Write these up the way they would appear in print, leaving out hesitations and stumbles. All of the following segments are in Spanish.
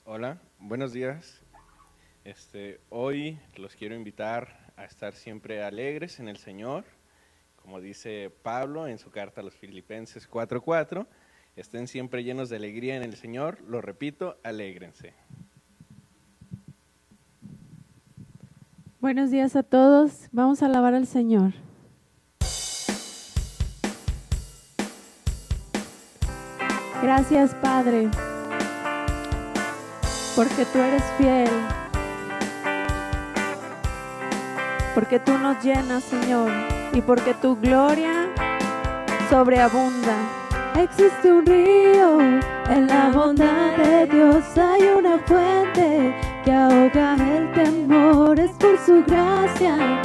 Hola, buenos días. Hoy los quiero invitar a estar siempre alegres en el Señor, como dice Pablo en su carta a los Filipenses 4:4. Estén siempre llenos de alegría en el Señor, lo repito, alégrense. Buenos días a todos. Vamos a alabar al Señor. Gracias, Padre, porque tú eres fiel, porque tú nos llenas, Señor, y porque tu gloria sobreabunda. Existe un río en la bondad de Dios, hay una fuente que ahoga el temor, es por su gracia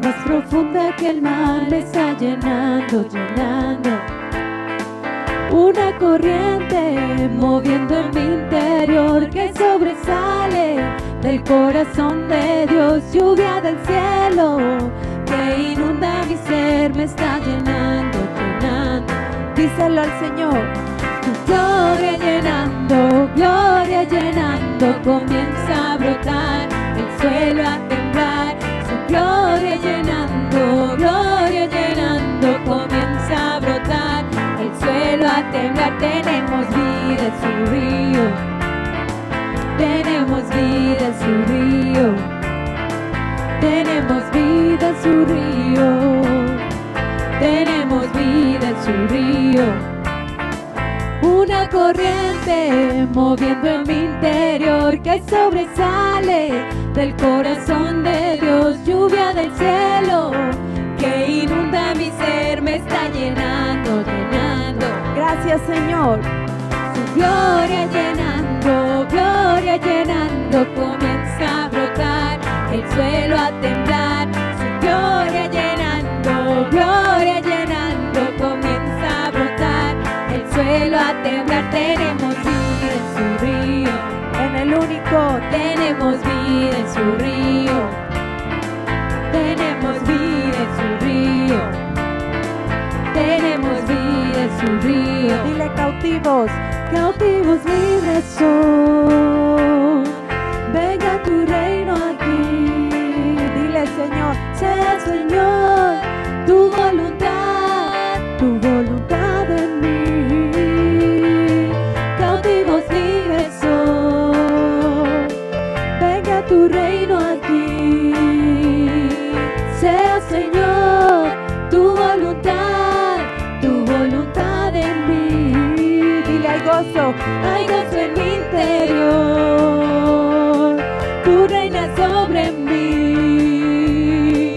más profunda que el mar, me está llenando, llenando. Una corriente moviendo en mi interior que sobresale del corazón de Dios, lluvia del cielo que inunda mi ser, me está llenando, llenando. Díselo al Señor. Tu gloria llenando, comienza a brotar el suelo a temblar. Su gloria llenando, comienza a brotar el suelo a temblar. Tenemos vida en su río, tenemos vida en su río, tenemos vida en su río, tenemos vida en su río. Una corriente moviendo en mi interior que sobresale del corazón de Dios, lluvia del cielo que inunda mi ser, me está llenando, llenando. Gracias, Señor. Su gloria llenando, comienza a brotar el suelo a temblar. Su gloria llenando, comienza a brotar el suelo a temblar. Tenemos vida en su río, en el único. Tenemos vida en su río, tenemos vida en su río, tenemos vida en su río. Dile: cautivos, cautivos libres son, venga tu reino aquí. Dile: Señor, sea Señor tu voluntad en mí. Cautivos libres son, venga tu reino aquí. Sea Señor tu voluntad en mí. Dile: hay gozo en mi interior, tú reinas sobre mí.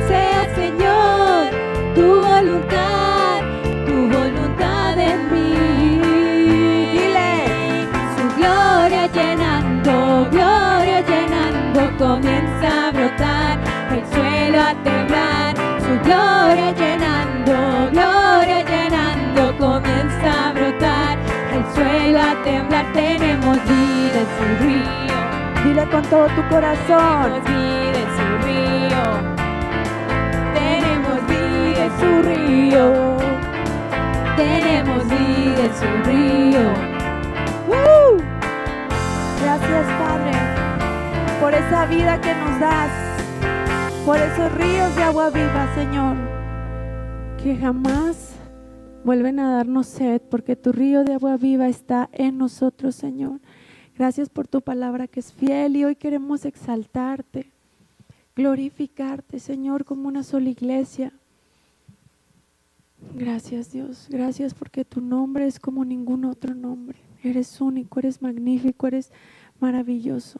Sea Señor tu voluntad en mí. Dile: su gloria llenando, comienza a brotar el suelo a temblar. Su gloria llenando, comienza a brotar el suelo a temblar. Tenemos vida en su río. Dile con todo tu corazón: tenemos vida en su río, tenemos vida en su río, tenemos vida en su río. Gracias, Padre, por esa vida que nos das, por esos ríos de agua viva, Señor, que jamás vuelven a darnos sed, porque tu río de agua viva está en nosotros, Señor. Gracias por tu palabra que es fiel, y hoy queremos exaltarte, glorificarte, Señor, como una sola iglesia. Gracias, Dios, gracias porque tu nombre es como ningún otro nombre. Eres único, eres magnífico, eres maravilloso.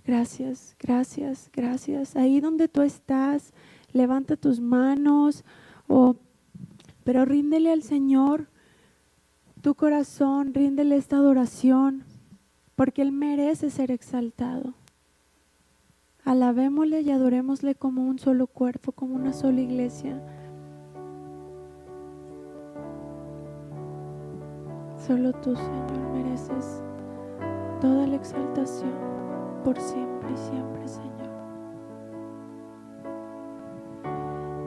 Gracias, gracias, gracias. Ahí donde tú estás, levanta tus manos, pero ríndele al Señor tu corazón, ríndele esta adoración, porque Él merece ser exaltado. Alabémosle y adorémosle como un solo cuerpo, como una sola iglesia. Solo tú, Señor, mereces toda la exaltación por siempre y siempre, Señor.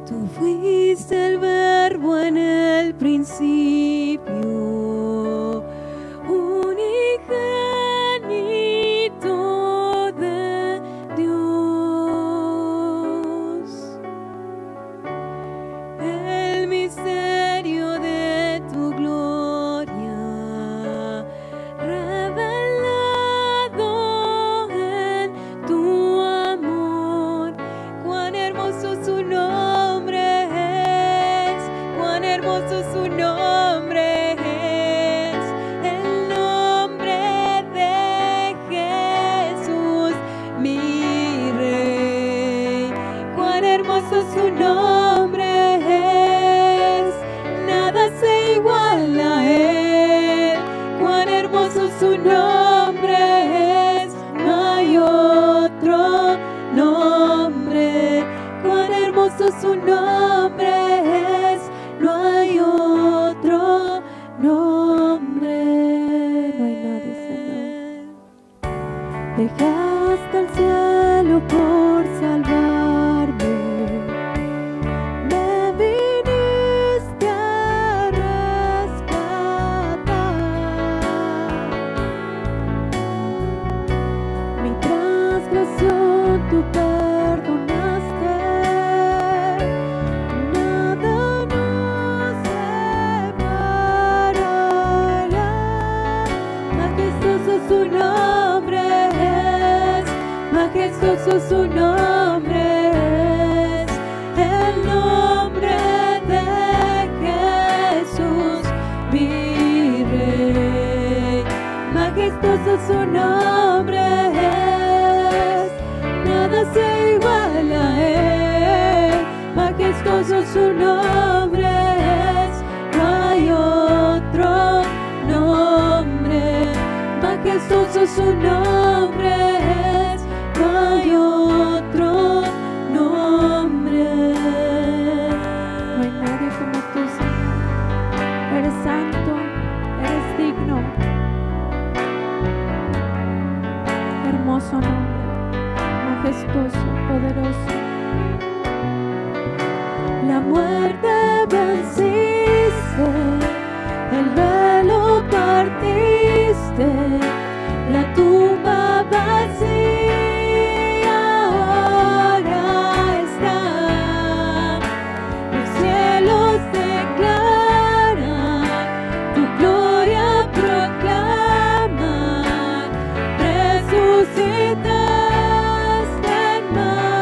Tú fuiste el verbo en el principio, unigénito nombre es, nada se iguala a Él. Cuán hermoso su nombre es, no hay otro nombre. Cuán hermoso su nombre es, no hay otro nombre. No hay nadie, Señor. Dejaste el cielo por salvarme, me viniste a rescatar. Mi transgresión tú perdonaste, nada nos separará. Majestuoso su nombre es, majestuoso su nombre es, el nombre de Jesús, mi Rey. Majestuoso su nombre es, nada se iguala a Él. Majestuoso su nombre es, no hay otro nombre. Majestuoso su nombre es, no hay otro nombre. No hay nadie como tú, Señor. Eres santo, eres digno. Hermoso nombre, majestuoso, poderoso. La muerte venciste, el velo partiste, la tumba vacía ahora está. Los cielos declaran, tu gloria proclaman, resucitaste en majestad.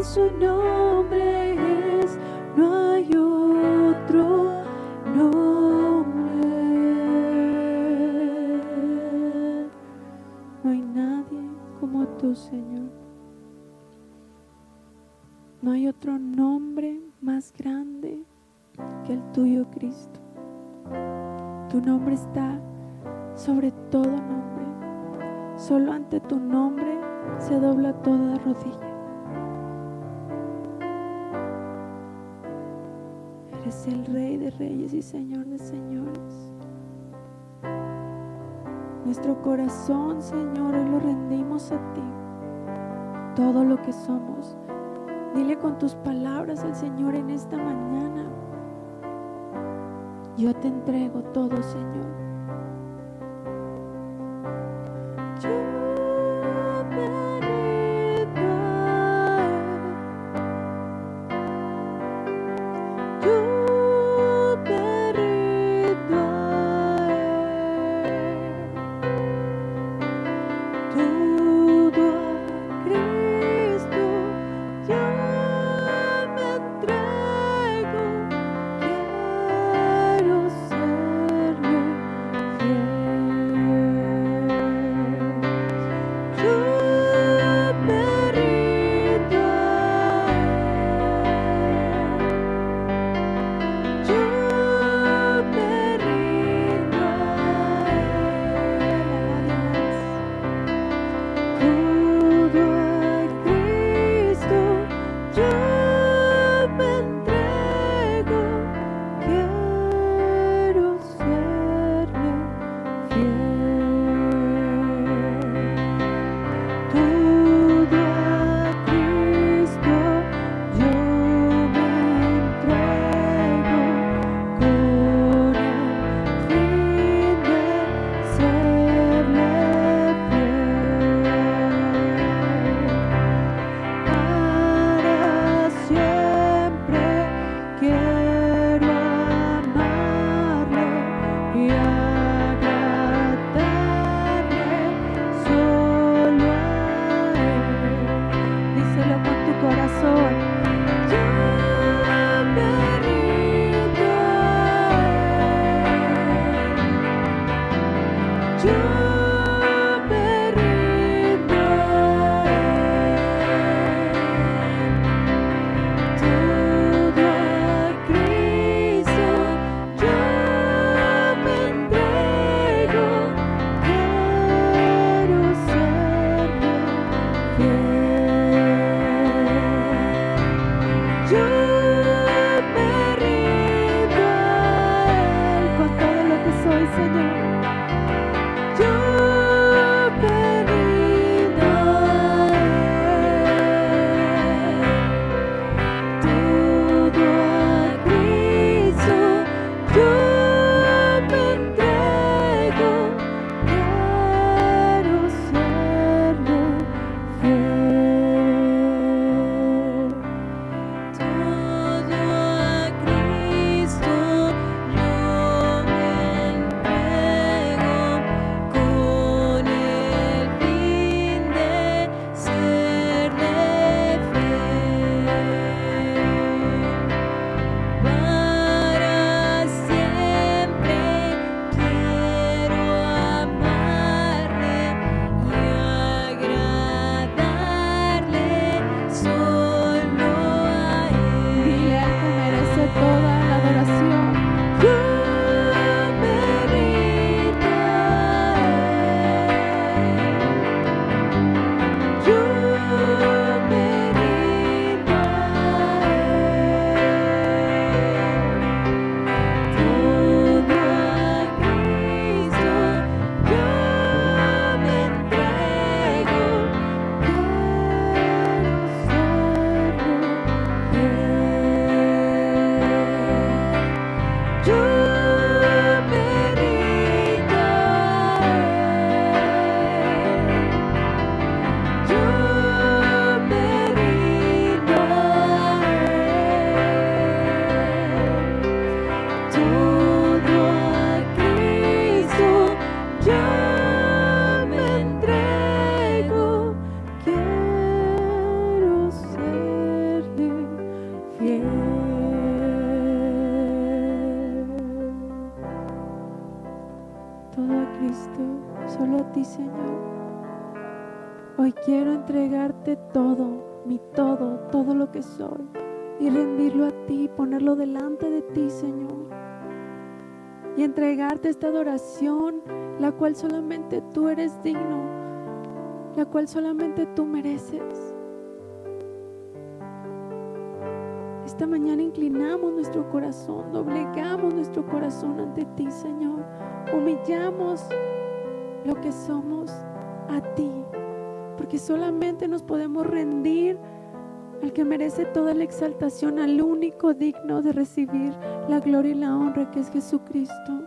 Su nombre es, no hay otro nombre. No hay nadie como tú, Señor. No hay otro nombre más grande que el tuyo, Cristo. Tu nombre está sobre todo nombre. Solo ante tu nombre se dobla toda rodilla. Eres el Rey de Reyes y Señor de Señores. Nuestro corazón, Señor, hoy lo rendimos a ti. Todo lo que somos. Dile con tus palabras al Señor en esta mañana: yo te entrego todo, Señor. Yo me rindo a Él. Yo me rindo a Él. Todo a Cristo yo me entrego. Quiero serle entregarte todo lo que soy, y rendirlo a ti, ponerlo delante de ti, Señor, y entregarte esta adoración, la cual solamente tú eres digno, la cual solamente tú mereces. Esta mañana inclinamos nuestro corazón, doblegamos nuestro corazón ante ti, Señor. Humillamos lo que somos a ti, porque solamente nos podemos rendir al que merece toda la exaltación, al único digno de recibir la gloria y la honra, que es Jesucristo.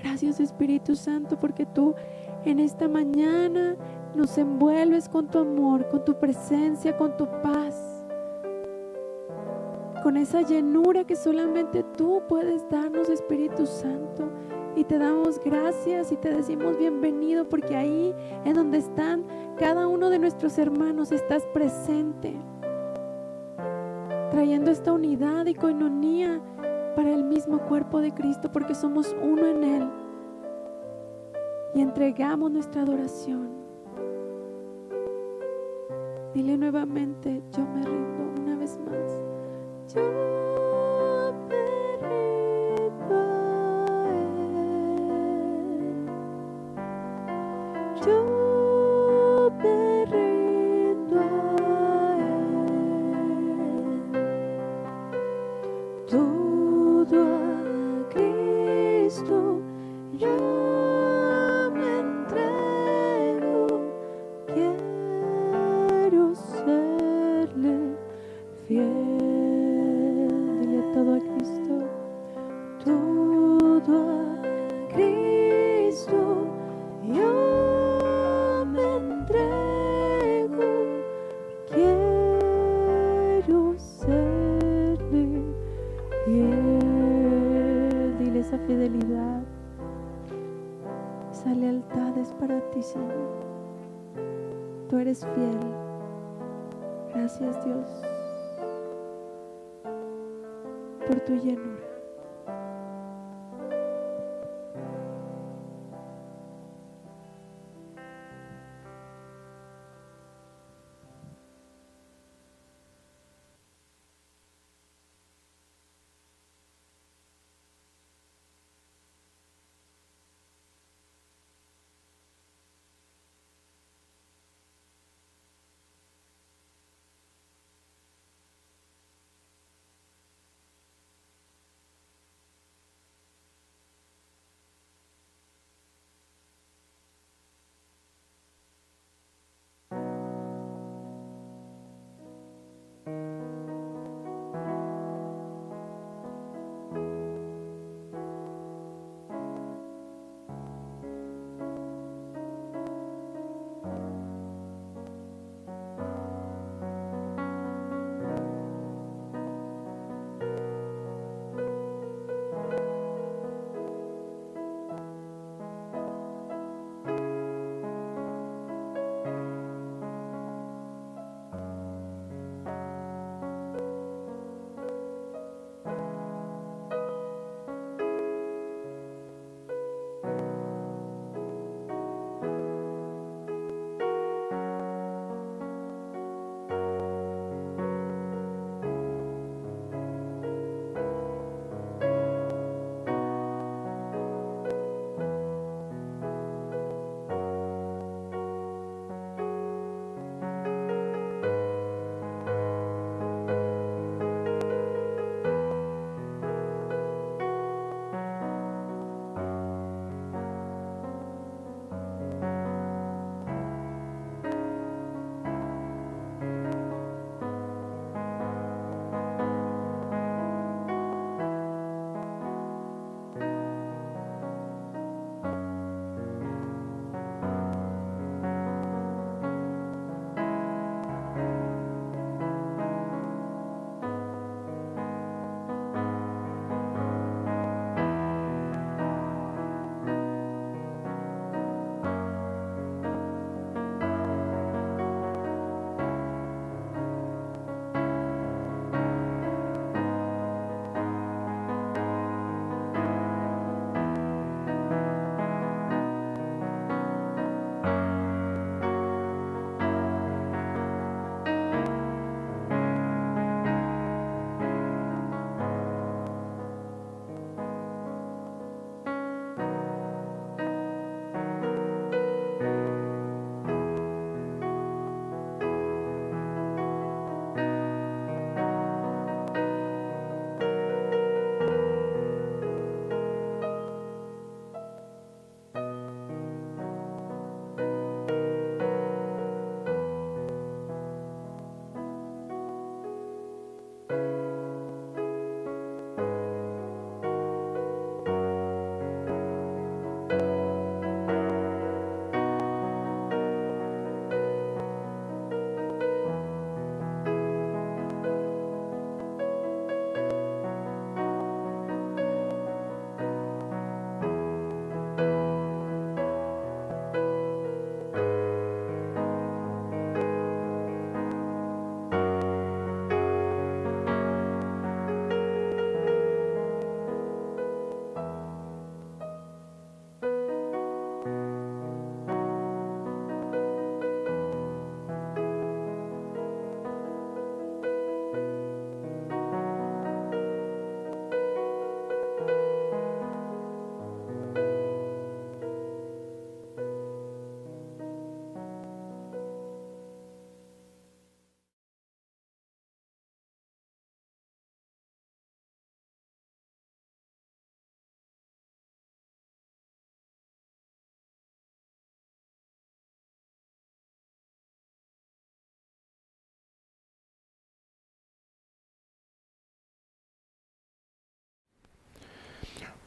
Gracias, Espíritu Santo, porque tú en esta mañana nos envuelves con tu amor, con tu presencia, con tu paz, con esa llenura que solamente tú puedes darnos, Espíritu Santo. Y te damos gracias y te decimos bienvenido, porque ahí en donde están cada uno de nuestros hermanos estás presente, trayendo esta unidad y coinonía para el mismo cuerpo de Cristo, porque somos uno en Él. Y entregamos nuestra adoración. Dile nuevamente: yo me rindo. Una vez más: yo me rindo a Él. Yo me rindo a Él. Todo a Cristo yo me entrego. Quiero serle fiel. Dile todo a Cristo. Todo a Cristo yo me entrego. Quiero serle fiel. Dile esa fidelidad, esa lealtad es para ti, Señor. Tú eres fiel. Gracias, Dios, por tu llenura.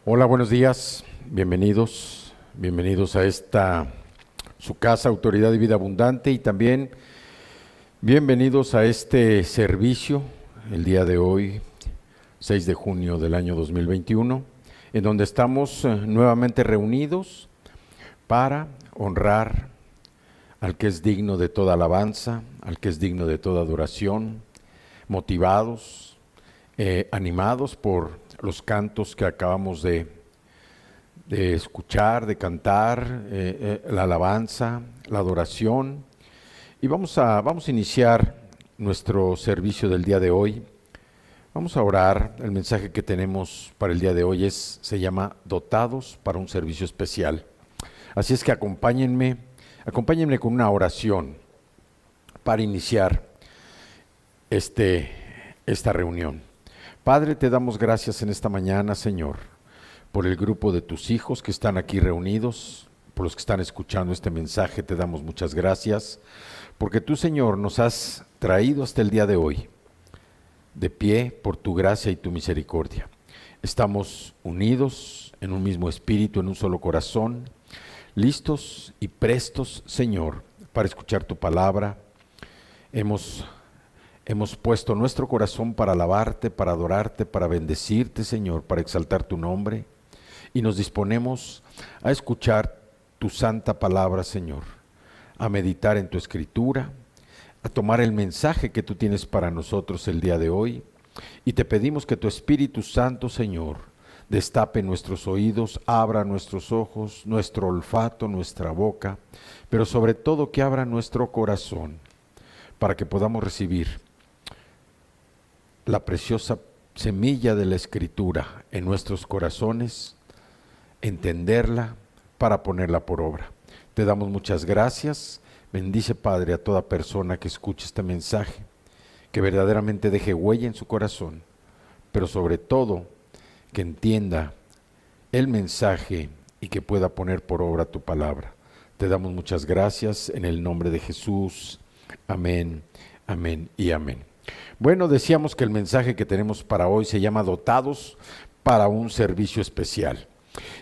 Hola, buenos días, bienvenidos a esta, su casa, Autoridad de Vida Abundante, y también bienvenidos a este servicio, el día de hoy, 6 de junio del año 2021, en donde estamos nuevamente reunidos para honrar al que es digno de toda alabanza, al que es digno de toda adoración, motivados, animados por los cantos que acabamos de escuchar, de cantar, la alabanza, la adoración. Y vamos a iniciar nuestro servicio del día de hoy. Vamos a orar. El mensaje que tenemos para el día de hoy se llama Dotados para un servicio especial. Así es que acompáñenme con una oración para iniciar esta reunión. Padre, te damos gracias en esta mañana, Señor, por el grupo de tus hijos que están aquí reunidos, por los que están escuchando este mensaje. Te damos muchas gracias, porque tú, Señor, nos has traído hasta el día de hoy, de pie por tu gracia y tu misericordia. Estamos unidos en un mismo espíritu, en un solo corazón, listos y prestos, Señor, para escuchar tu palabra. Hemos puesto nuestro corazón para alabarte, para adorarte, para bendecirte, Señor, para exaltar tu nombre, y nos disponemos a escuchar tu santa palabra, Señor, a meditar en tu escritura, a tomar el mensaje que tú tienes para nosotros el día de hoy, y te pedimos que tu Espíritu Santo, Señor, destape nuestros oídos, abra nuestros ojos, nuestro olfato, nuestra boca, pero sobre todo que abra nuestro corazón, para que podamos recibir la preciosa semilla de la Escritura en nuestros corazones, entenderla para ponerla por obra. Te damos muchas gracias. Bendice, Padre, a toda persona que escuche este mensaje, que verdaderamente deje huella en su corazón, pero sobre todo que entienda el mensaje y que pueda poner por obra tu palabra. Te damos muchas gracias en el nombre de Jesús. Amén, amén y amén. Bueno, decíamos que el mensaje que tenemos para hoy se llama Dotados para un servicio especial.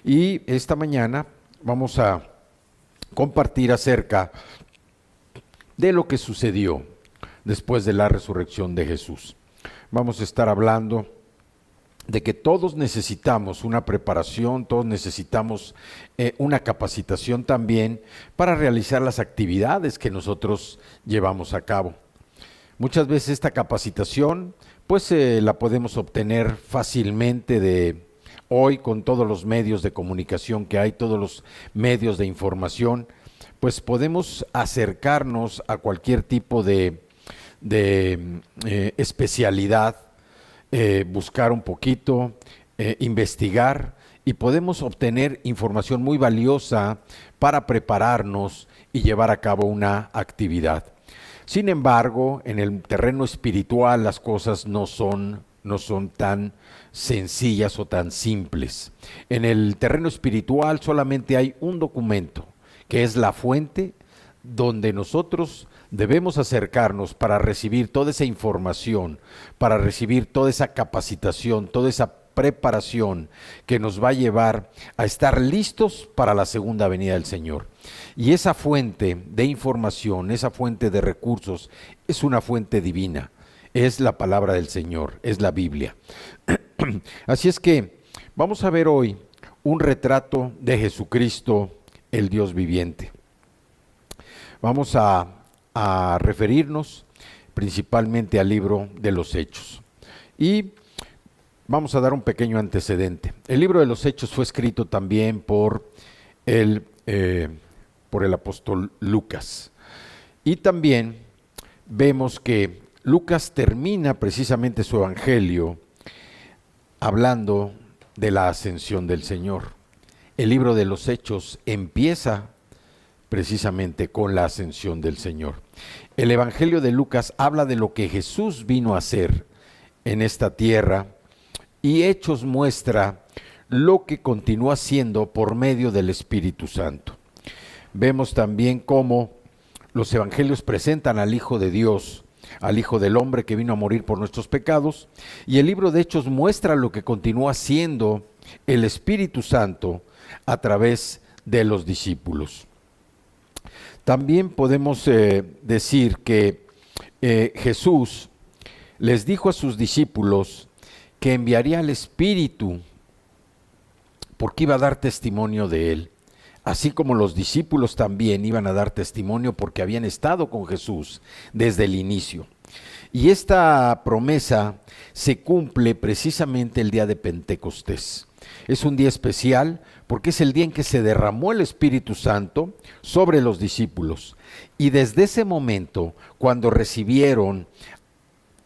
Y esta mañana vamos a compartir acerca de lo que sucedió después de la resurrección de Jesús. Vamos a estar hablando de que todos necesitamos una preparación, todos necesitamos una capacitación también para realizar las actividades que nosotros llevamos a cabo. Muchas veces esta capacitación pues la podemos obtener fácilmente de hoy con todos los medios de comunicación que hay, todos los medios de información, pues podemos acercarnos a cualquier tipo de especialidad, buscar un poquito, investigar, y podemos obtener información muy valiosa para prepararnos y llevar a cabo una actividad. Sin embargo, en el terreno espiritual las cosas no son tan sencillas o tan simples. En el terreno espiritual solamente hay un documento, que es la fuente donde nosotros debemos acercarnos para recibir toda esa información, para recibir toda esa capacitación, toda esa preparación que nos va a llevar a estar listos para la segunda venida del Señor. Y esa fuente de información, esa fuente de recursos, es una fuente divina, es la palabra del Señor, es la Biblia. Así es que vamos a ver hoy un retrato de Jesucristo, el Dios viviente. Vamos a referirnos principalmente al libro de los Hechos. Y vamos a dar un pequeño antecedente. El libro de los Hechos fue escrito también por el apóstol Lucas. Y también vemos que Lucas termina precisamente su evangelio hablando de la ascensión del Señor. El libro de los Hechos empieza precisamente con la ascensión del Señor. El evangelio de Lucas habla de lo que Jesús vino a hacer en esta tierra, y Hechos muestra lo que continúa haciendo por medio del Espíritu Santo. Vemos también cómo los evangelios presentan al Hijo de Dios, al Hijo del Hombre que vino a morir por nuestros pecados, y el libro de Hechos muestra lo que continúa haciendo el Espíritu Santo a través de los discípulos. También podemos decir que Jesús les dijo a sus discípulos que enviaría al Espíritu porque iba a dar testimonio de Él, así como los discípulos también iban a dar testimonio porque habían estado con Jesús desde el inicio. Y esta promesa se cumple precisamente el día de Pentecostés. Es un día especial porque es el día en que se derramó el Espíritu Santo sobre los discípulos. Y desde ese momento, cuando recibieron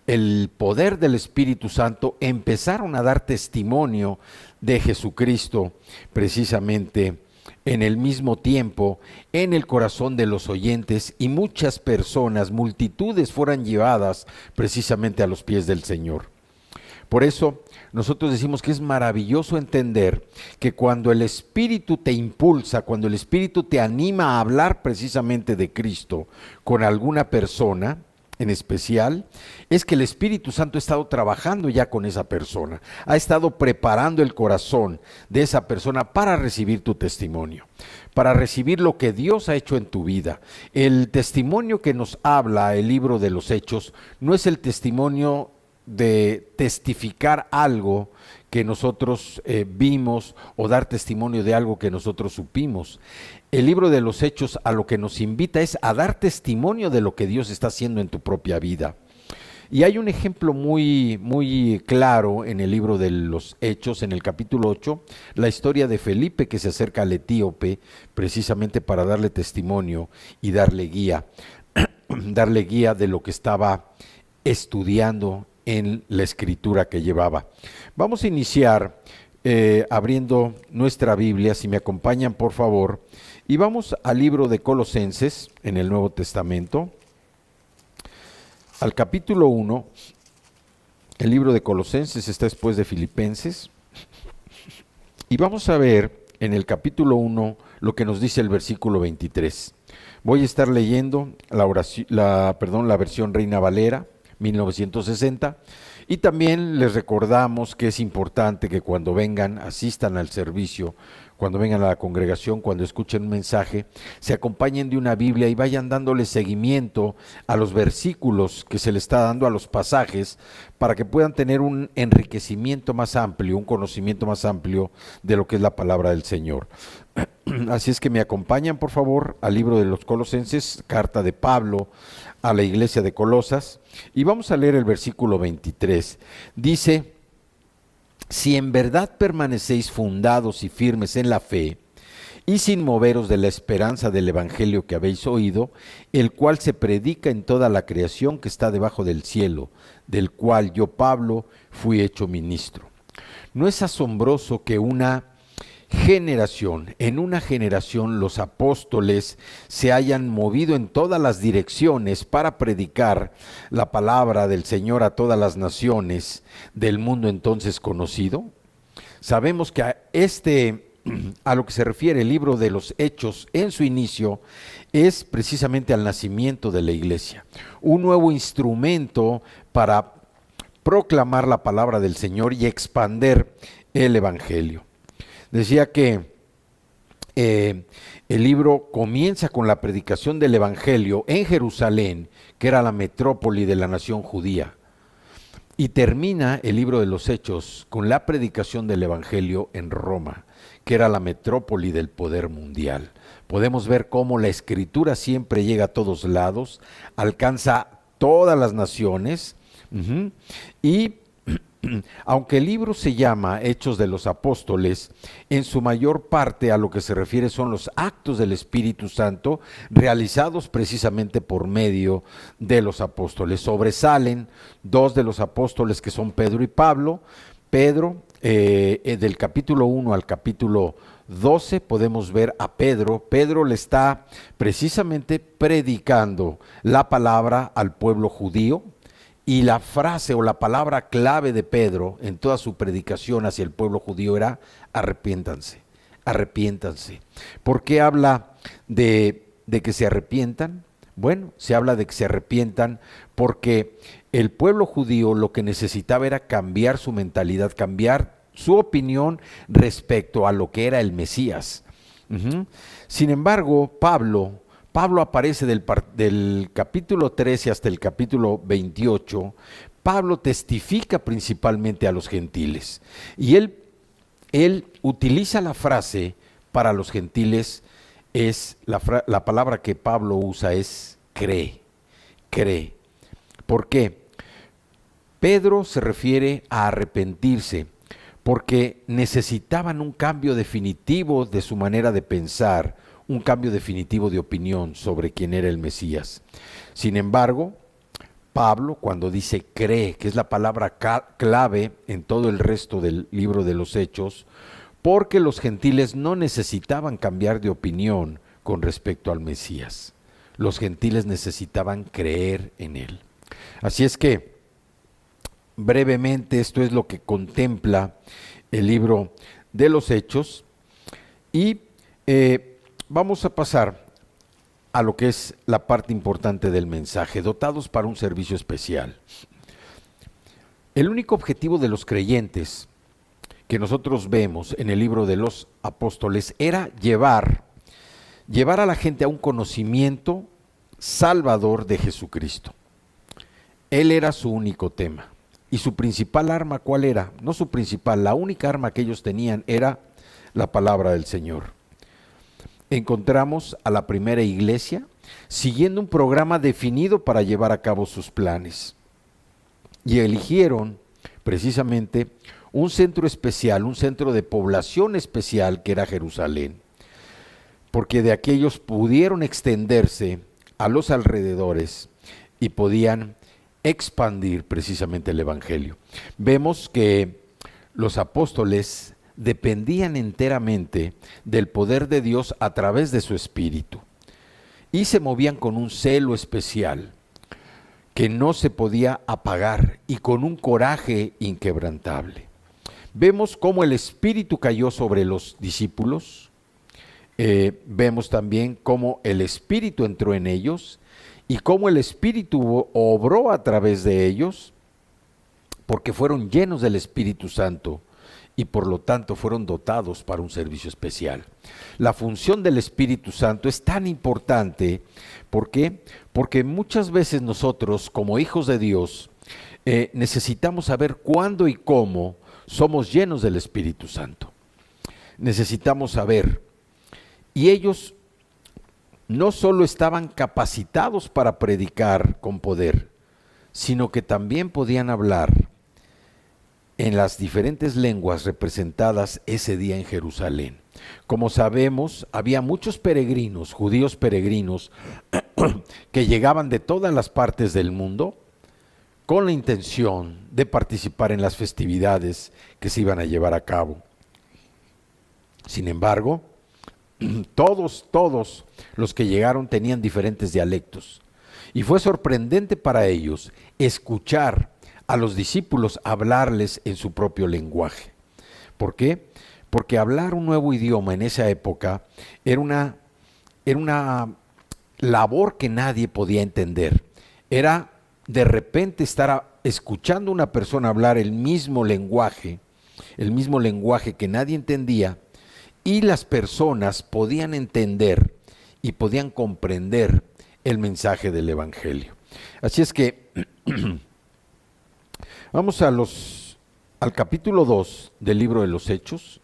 el poder del Espíritu Santo, empezaron a dar testimonio de Jesucristo, precisamente en el mismo tiempo, en el corazón de los oyentes, y muchas personas, multitudes fueron llevadas precisamente a los pies del Señor. Por eso nosotros decimos que es maravilloso entender que cuando el Espíritu te impulsa, cuando el Espíritu te anima a hablar precisamente de Cristo con alguna persona en especial, es que el Espíritu Santo ha estado trabajando ya con esa persona, ha estado preparando el corazón de esa persona para recibir tu testimonio, para recibir lo que Dios ha hecho en tu vida. El testimonio que nos habla el libro de los Hechos no es el testimonio de testificar algo que nosotros vimos o dar testimonio de algo que nosotros supimos. El libro de los Hechos a lo que nos invita es a dar testimonio de lo que Dios está haciendo en tu propia vida. Y hay un ejemplo muy claro en el libro de los Hechos, en el capítulo 8, la historia de Felipe que se acerca al etíope precisamente para darle testimonio y darle guía de lo que estaba estudiando en la escritura que llevaba. Vamos a iniciar abriendo nuestra Biblia, si me acompañan por favor, y vamos al libro de Colosenses en el Nuevo Testamento, al capítulo 1. El libro de Colosenses está después de Filipenses, y vamos a ver en el capítulo 1 lo que nos dice el versículo 23. Voy a estar leyendo la versión Reina Valera 1960, y también les recordamos que es importante que cuando vengan, asistan al servicio, cuando vengan a la congregación, cuando escuchen un mensaje, se acompañen de una Biblia y vayan dándole seguimiento a los versículos que se le está dando, a los pasajes, para que puedan tener un enriquecimiento más amplio, un conocimiento más amplio de lo que es la palabra del Señor. Así es que me acompañan por favor al libro de los Colosenses, carta de Pablo a la iglesia de Colosas, y vamos a leer el versículo 23. Dice: si en verdad permanecéis fundados y firmes en la fe, y sin moveros de la esperanza del evangelio que habéis oído, el cual se predica en toda la creación que está debajo del cielo, del cual yo, Pablo, fui hecho ministro. ¿No es asombroso que en una generación los apóstoles se hayan movido en todas las direcciones para predicar la palabra del Señor a todas las naciones del mundo entonces conocido? Sabemos que a lo que se refiere el libro de los Hechos en su inicio es precisamente al nacimiento de la iglesia, un nuevo instrumento para proclamar la palabra del Señor y expander el evangelio. Decía que el libro comienza con la predicación del evangelio en Jerusalén, que era la metrópoli de la nación judía, y termina el libro de los Hechos con la predicación del evangelio en Roma, que era la metrópoli del poder mundial. Podemos ver cómo la escritura siempre llega a todos lados, alcanza todas las naciones, y aunque el libro se llama Hechos de los Apóstoles, en su mayor parte a lo que se refiere son los actos del Espíritu Santo realizados precisamente por medio de los apóstoles. Sobresalen dos de los apóstoles que son Pedro y Pablo. Pedro, del capítulo 1 al capítulo 12 podemos ver a Pedro. Pedro le está precisamente predicando la palabra al pueblo judío. Y la frase o la palabra clave de Pedro en toda su predicación hacia el pueblo judío era: arrepiéntanse, arrepiéntanse. ¿Por qué habla de que se arrepientan? Bueno, se habla de que se arrepientan porque el pueblo judío lo que necesitaba era cambiar su mentalidad, cambiar su opinión respecto a lo que era el Mesías. Sin embargo, Pablo aparece del capítulo 13 hasta el capítulo 28. Pablo testifica principalmente a los gentiles. Y él utiliza la frase para los gentiles, la palabra que Pablo usa es cree. ¿Por qué? Pedro se refiere a arrepentirse, porque necesitaban un cambio definitivo de su manera de pensar, un cambio definitivo de opinión sobre quién era el Mesías. Sin embargo, Pablo, cuando dice cree, que es la palabra clave en todo el resto del libro de los Hechos, porque los gentiles no necesitaban cambiar de opinión con respecto al Mesías. Los gentiles necesitaban creer en él. Así es que, brevemente, esto es lo que contempla el libro de los Hechos, y vamos a pasar a lo que es la parte importante del mensaje, dotados para un servicio especial. El único objetivo de los creyentes que nosotros vemos en el libro de los apóstoles era llevar a la gente a un conocimiento salvador de Jesucristo. Él era su único tema. Y su principal arma, ¿cuál era? No su principal, la única arma que ellos tenían era la palabra del Señor. Encontramos a la primera iglesia siguiendo un programa definido para llevar a cabo sus planes. Y eligieron precisamente un centro especial, un centro de población especial que era Jerusalén, porque de aquí ellos pudieron extenderse a los alrededores y podían expandir precisamente el Evangelio. Vemos que los apóstoles dependían enteramente del poder de Dios a través de su Espíritu y se movían con un celo especial que no se podía apagar y con un coraje inquebrantable. Vemos cómo el Espíritu cayó sobre los discípulos, vemos también cómo el Espíritu entró en ellos y cómo el Espíritu obró a través de ellos, porque fueron llenos del Espíritu Santo y por lo tanto fueron dotados para un servicio especial. La función del Espíritu Santo es tan importante, ¿por qué? Porque muchas veces nosotros, como hijos de Dios, necesitamos saber cuándo y cómo somos llenos del Espíritu Santo. Necesitamos saber. Y ellos no solo estaban capacitados para predicar con poder, sino que también podían hablar en las diferentes lenguas representadas ese día en Jerusalén. Como sabemos, había muchos peregrinos, judíos peregrinos, que llegaban de todas las partes del mundo con la intención de participar en las festividades que se iban a llevar a cabo. Sin embargo, todos los que llegaron tenían diferentes dialectos, y fue sorprendente para ellos escuchar a los discípulos hablarles en su propio lenguaje. ¿Por qué? Porque hablar un nuevo idioma en esa época era una labor que nadie podía entender. Era de repente estar escuchando a una persona hablar el mismo lenguaje que nadie entendía, y las personas podían entender y podían comprender el mensaje del Evangelio. Así es que vamos al capítulo 2 del libro de los Hechos,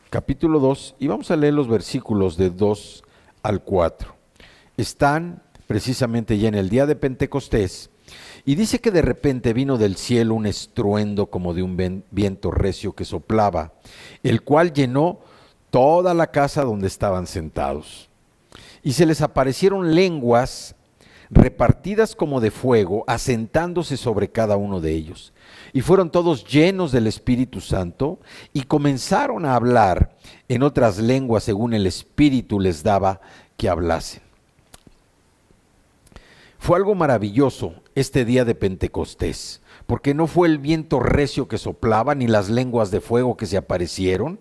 capítulo 2, y vamos a leer los versículos de 2 al 4. Están precisamente ya en el día de Pentecostés, y dice que de repente vino del cielo un estruendo como de un viento recio que soplaba, el cual llenó toda la casa donde estaban sentados. Y se les aparecieron lenguas repartidas como de fuego, asentándose sobre cada uno de ellos. Y fueron todos llenos del Espíritu Santo y comenzaron a hablar en otras lenguas según el Espíritu les daba que hablasen. Fue algo maravilloso este día de Pentecostés, porque no fue el viento recio que soplaba ni las lenguas de fuego que se aparecieron,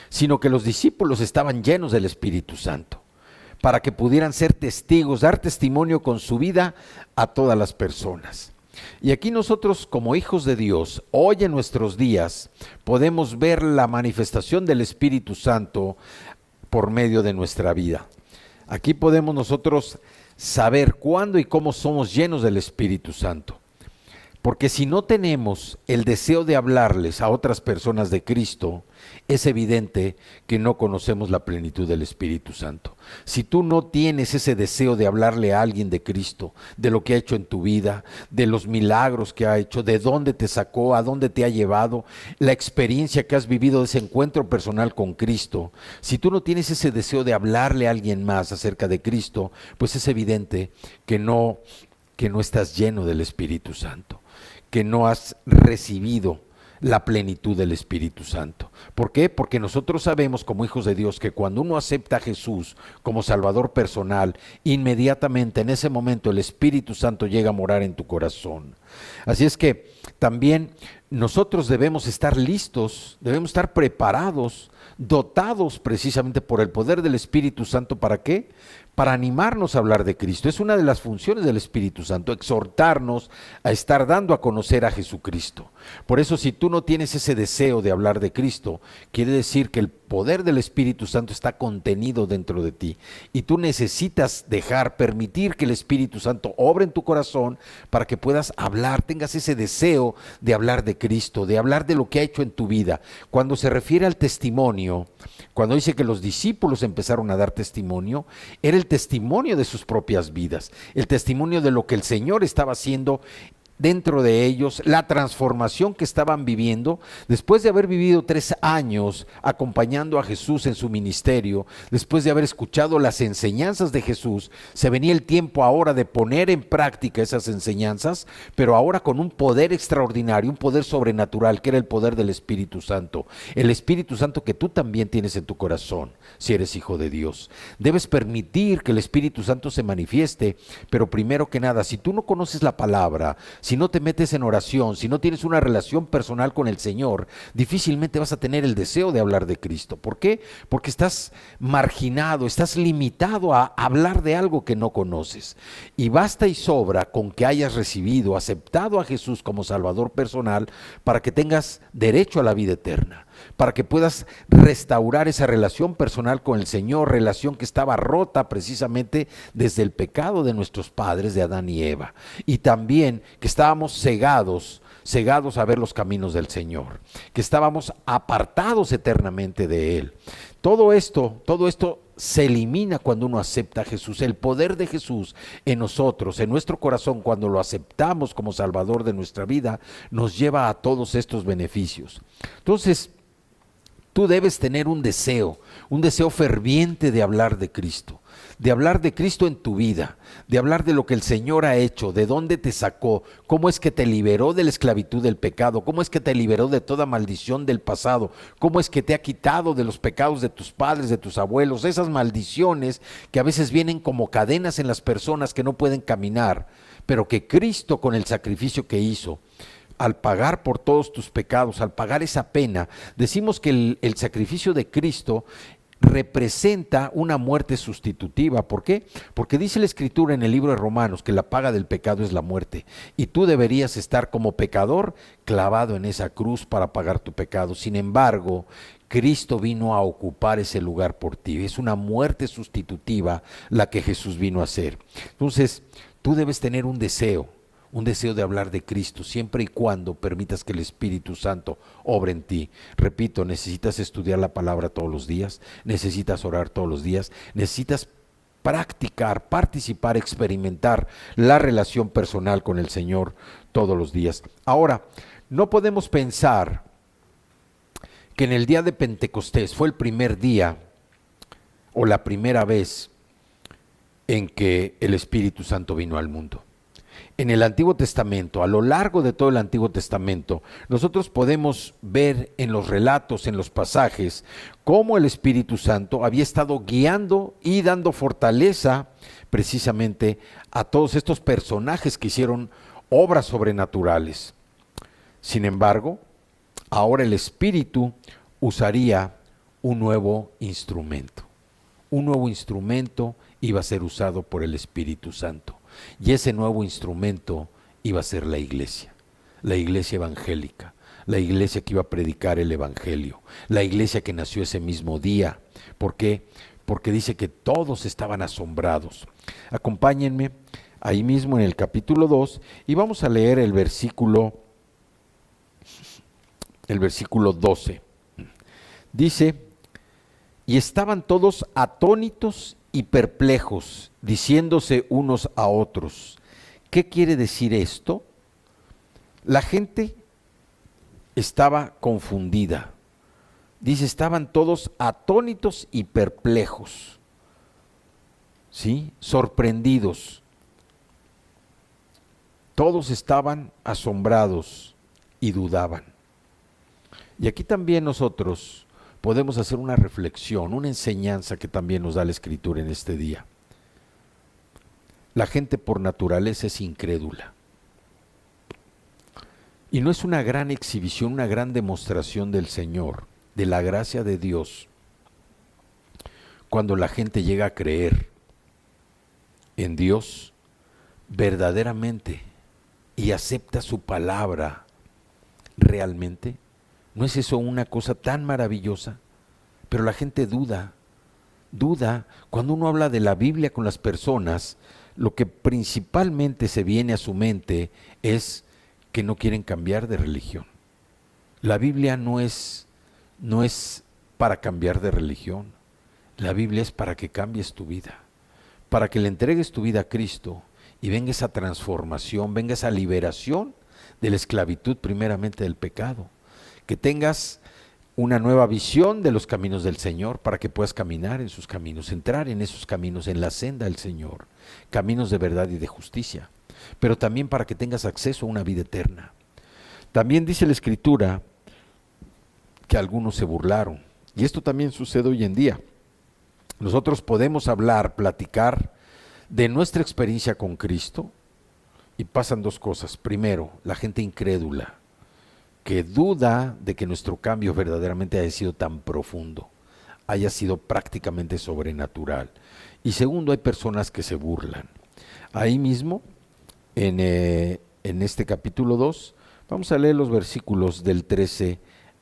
sino que los discípulos estaban llenos del Espíritu Santo, para que pudieran ser testigos, dar testimonio con su vida a todas las personas. Y aquí nosotros como hijos de Dios, hoy en nuestros días, podemos ver la manifestación del Espíritu Santo por medio de nuestra vida. Aquí podemos nosotros saber cuándo y cómo somos llenos del Espíritu Santo. Porque si no tenemos el deseo de hablarles a otras personas de Cristo, es evidente que no conocemos la plenitud del Espíritu Santo. Si tú no tienes ese deseo de hablarle a alguien de Cristo, de lo que ha hecho en tu vida, de los milagros que ha hecho, de dónde te sacó, a dónde te ha llevado, la experiencia que has vivido de ese encuentro personal con Cristo, si tú no tienes ese deseo de hablarle a alguien más acerca de Cristo, pues es evidente que no estás lleno del Espíritu Santo, que no has recibido la plenitud del Espíritu Santo. ¿Por qué? Porque nosotros sabemos como hijos de Dios que cuando uno acepta a Jesús como Salvador personal, inmediatamente en ese momento el Espíritu Santo llega a morar en tu corazón. Así es que también nosotros debemos estar listos, debemos estar preparados, dotados precisamente por el poder del Espíritu Santo. ¿Para qué? Para animarnos a hablar de Cristo. Es una de las funciones del Espíritu Santo, exhortarnos a estar dando a conocer a Jesucristo. Por eso, si tú no tienes ese deseo de hablar de Cristo, quiere decir que el poder del Espíritu Santo está contenido dentro de ti y tú necesitas permitir que el Espíritu Santo obre en tu corazón para que puedas hablar, tengas ese deseo de hablar de Cristo, de hablar de lo que ha hecho en tu vida. Cuando se refiere al testimonio, cuando dice que los discípulos empezaron a dar testimonio, era el testimonio de sus propias vidas, el testimonio de lo que el Señor estaba haciendo dentro de ellos, la transformación que estaban viviendo después de haber vivido 3 años acompañando a Jesús en su ministerio, después de haber escuchado las enseñanzas de Jesús. Se venía el tiempo ahora de poner en práctica esas enseñanzas, pero ahora con un poder extraordinario, un poder sobrenatural, que era el poder del Espíritu Santo. El Espíritu Santo que tú también tienes en tu corazón, si eres hijo de Dios. Debes permitir que el Espíritu Santo se manifieste, pero primero que nada, si tú no conoces la palabra, si no te metes en oración, si no tienes una relación personal con el Señor, difícilmente vas a tener el deseo de hablar de Cristo. ¿Por qué? Porque estás marginado, estás limitado a hablar de algo que no conoces. Y basta y sobra con que hayas recibido, aceptado a Jesús como Salvador personal para que tengas derecho a la vida eterna, para que puedas restaurar esa relación personal con el Señor, relación que estaba rota precisamente desde el pecado de nuestros padres, de Adán y Eva, y también que estábamos cegados a ver los caminos del Señor, que estábamos apartados eternamente de Él. Todo esto se elimina cuando uno acepta a Jesús. El poder de Jesús en nosotros, en nuestro corazón, cuando lo aceptamos como Salvador de nuestra vida, nos lleva a todos estos beneficios. Entonces, tú debes tener un deseo ferviente de hablar de Cristo en tu vida, de hablar de lo que el Señor ha hecho, de dónde te sacó, cómo es que te liberó de la esclavitud del pecado, cómo es que te liberó de toda maldición del pasado, cómo es que te ha quitado de los pecados de tus padres, de tus abuelos, esas maldiciones que a veces vienen como cadenas en las personas que no pueden caminar, pero que Cristo, con el sacrificio que hizo, al pagar por todos tus pecados, al pagar esa pena, decimos que el sacrificio de Cristo representa una muerte sustitutiva. ¿Por qué? Porque dice la Escritura en el libro de Romanos que la paga del pecado es la muerte, y tú deberías estar como pecador clavado en esa cruz para pagar tu pecado. Sin embargo, Cristo vino a ocupar ese lugar por ti. Es una muerte sustitutiva la que Jesús vino a hacer. Entonces, tú debes tener un deseo de hablar de Cristo, siempre y cuando permitas que el Espíritu Santo obre en ti. Repito, necesitas estudiar la palabra todos los días, necesitas orar todos los días, necesitas practicar, participar, experimentar la relación personal con el Señor todos los días. Ahora, no podemos pensar que en el día de Pentecostés fue el primer día o la primera vez en que el Espíritu Santo vino al mundo. En el Antiguo Testamento, a lo largo de todo el Antiguo Testamento, nosotros podemos ver en los relatos, en los pasajes, cómo el Espíritu Santo había estado guiando y dando fortaleza precisamente a todos estos personajes que hicieron obras sobrenaturales. Sin embargo, ahora el Espíritu usaría un nuevo instrumento. Un nuevo instrumento iba a ser usado por el Espíritu Santo. Y ese nuevo instrumento iba a ser la iglesia evangélica, la iglesia que iba a predicar el evangelio, la iglesia que nació ese mismo día. ¿Por qué? Porque dice que todos estaban asombrados. Acompáñenme ahí mismo en el capítulo 2 y vamos a leer el versículo 12. Dice: y estaban todos atónitos y perplejos, diciéndose unos a otros, ¿qué quiere decir esto? La gente estaba confundida. Dice, estaban todos atónitos y perplejos, ¿sí? Sorprendidos. Todos estaban asombrados y dudaban. Y aquí también nosotros podemos hacer una reflexión, una enseñanza que también nos da la Escritura en este día. La gente por naturaleza es incrédula. Y no es una gran exhibición, una gran demostración del Señor, de la gracia de Dios, cuando la gente llega a creer en Dios verdaderamente y acepta su palabra realmente. ¿No es eso una cosa tan maravillosa? Pero la gente duda. Cuando uno habla de la Biblia con las personas, lo que principalmente se viene a su mente es que no quieren cambiar de religión. La Biblia no es para cambiar de religión. La Biblia es para que cambies tu vida, para que le entregues tu vida a Cristo y venga esa transformación, venga esa liberación de la esclavitud primeramente del pecado. Que tengas una nueva visión de los caminos del Señor para que puedas caminar en sus caminos, entrar en esos caminos, en la senda del Señor, caminos de verdad y de justicia, pero también para que tengas acceso a una vida eterna. También dice la Escritura que algunos se burlaron, y esto también sucede hoy en día. Nosotros podemos hablar, platicar de nuestra experiencia con Cristo y pasan dos cosas. Primero, la gente incrédula, que duda de que nuestro cambio verdaderamente haya sido tan profundo, haya sido prácticamente sobrenatural. Y segundo, hay personas que se burlan. Ahí mismo, en este capítulo 2, vamos a leer los versículos del 13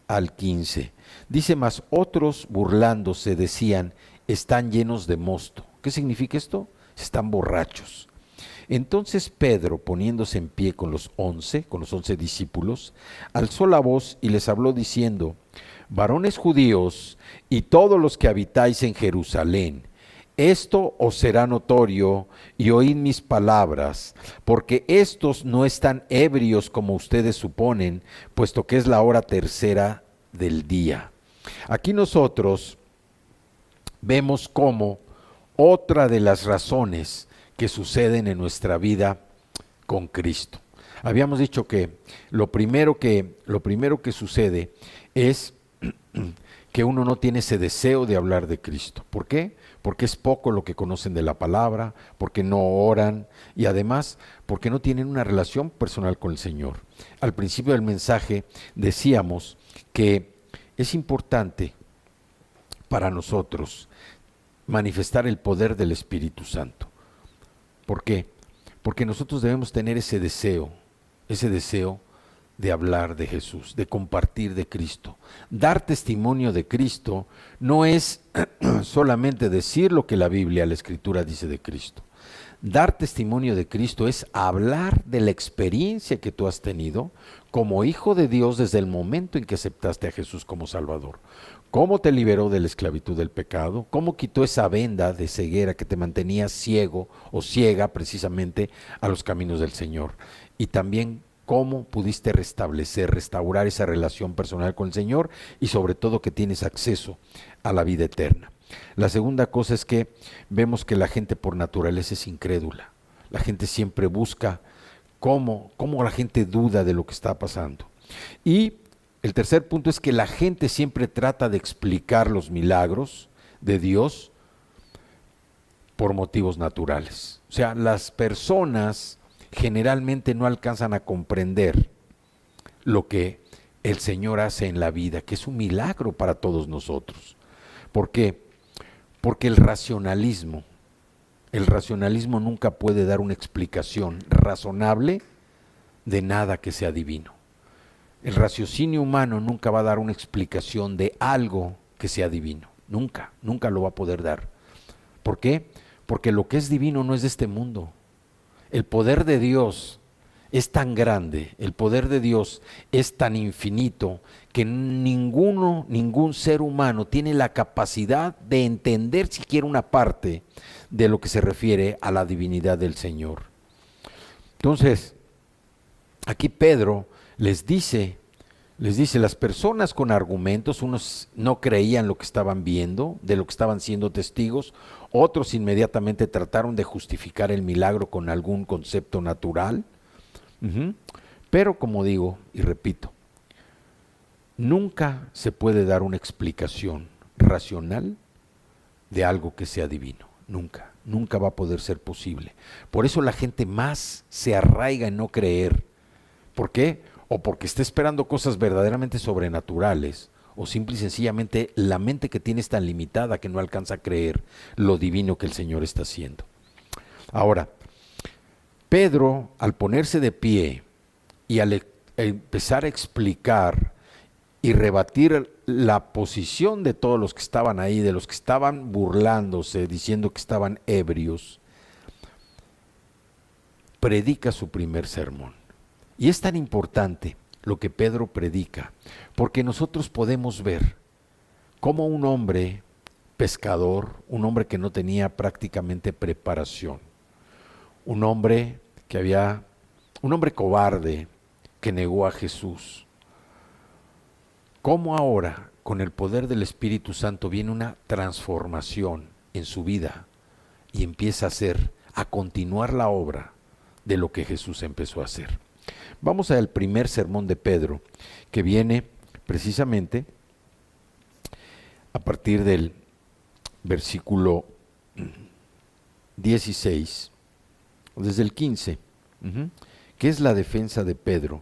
al 15. Dice: mas otros burlándose decían, están llenos de mosto. ¿Qué significa esto? Están borrachos. Entonces Pedro, poniéndose en pie con los 11 discípulos, alzó la voz y les habló diciendo: varones judíos y todos los que habitáis en Jerusalén, esto os será notorio y oíd mis palabras, porque estos no están ebrios como ustedes suponen, puesto que es la hora tercera del día. Aquí nosotros vemos cómo otra de las razones que suceden en nuestra vida con Cristo. Habíamos dicho que lo primero que sucede es que uno no tiene ese deseo de hablar de Cristo. ¿Por qué? Porque es poco lo que conocen de la palabra, porque no oran y además porque no tienen una relación personal con el Señor. Al principio del mensaje decíamos que es importante para nosotros manifestar el poder del Espíritu Santo. ¿Por qué? Porque nosotros debemos tener ese deseo de hablar de Jesús, de compartir de Cristo. Dar testimonio de Cristo no es solamente decir lo que la Biblia, la Escritura dice de Cristo. Dar testimonio de Cristo es hablar de la experiencia que tú has tenido como hijo de Dios desde el momento en que aceptaste a Jesús como Salvador. Cómo te liberó de la esclavitud del pecado, cómo quitó esa venda de ceguera que te mantenía ciego o ciega precisamente a los caminos del Señor. Y también cómo pudiste restaurar esa relación personal con el Señor y sobre todo que tienes acceso a la vida eterna. La segunda cosa es que vemos que la gente por naturaleza es incrédula. La gente siempre busca cómo la gente duda de lo que está pasando. Y el tercer punto es que la gente siempre trata de explicar los milagros de Dios por motivos naturales. O sea, las personas generalmente no alcanzan a comprender lo que el Señor hace en la vida, que es un milagro para todos nosotros. ¿Por qué? Porque el racionalismo nunca puede dar una explicación razonable de nada que sea divino. El raciocinio humano nunca va a dar una explicación de algo que sea divino. Nunca, nunca lo va a poder dar. ¿Por qué? Porque lo que es divino no es de este mundo. El poder de Dios es tan grande, el poder de Dios es tan infinito que ningún ser humano tiene la capacidad de entender siquiera una parte de lo que se refiere a la divinidad del Señor. Entonces, aquí Pedro les dice, las personas con argumentos, unos no creían lo que estaban viendo, de lo que estaban siendo testigos, otros inmediatamente trataron de justificar el milagro con algún concepto natural. Pero como digo y repito, nunca se puede dar una explicación racional de algo que sea divino. Nunca, nunca va a poder ser posible. Por eso la gente más se arraiga en no creer. ¿Por qué? O porque está esperando cosas verdaderamente sobrenaturales, o simple y sencillamente la mente que tiene es tan limitada que no alcanza a creer lo divino que el Señor está haciendo. Ahora, Pedro, al ponerse de pie y al empezar a explicar y rebatir la posición de todos los que estaban ahí, de los que estaban burlándose, diciendo que estaban ebrios, predica su primer sermón. Y es tan importante lo que Pedro predica, porque nosotros podemos ver cómo un hombre pescador, un hombre que no tenía prácticamente preparación, un hombre cobarde que negó a Jesús, cómo ahora con el poder del Espíritu Santo viene una transformación en su vida y empieza a continuar la obra de lo que Jesús empezó a hacer. Vamos al primer sermón de Pedro, que viene precisamente a partir del versículo 16, desde el 15, que es la defensa de Pedro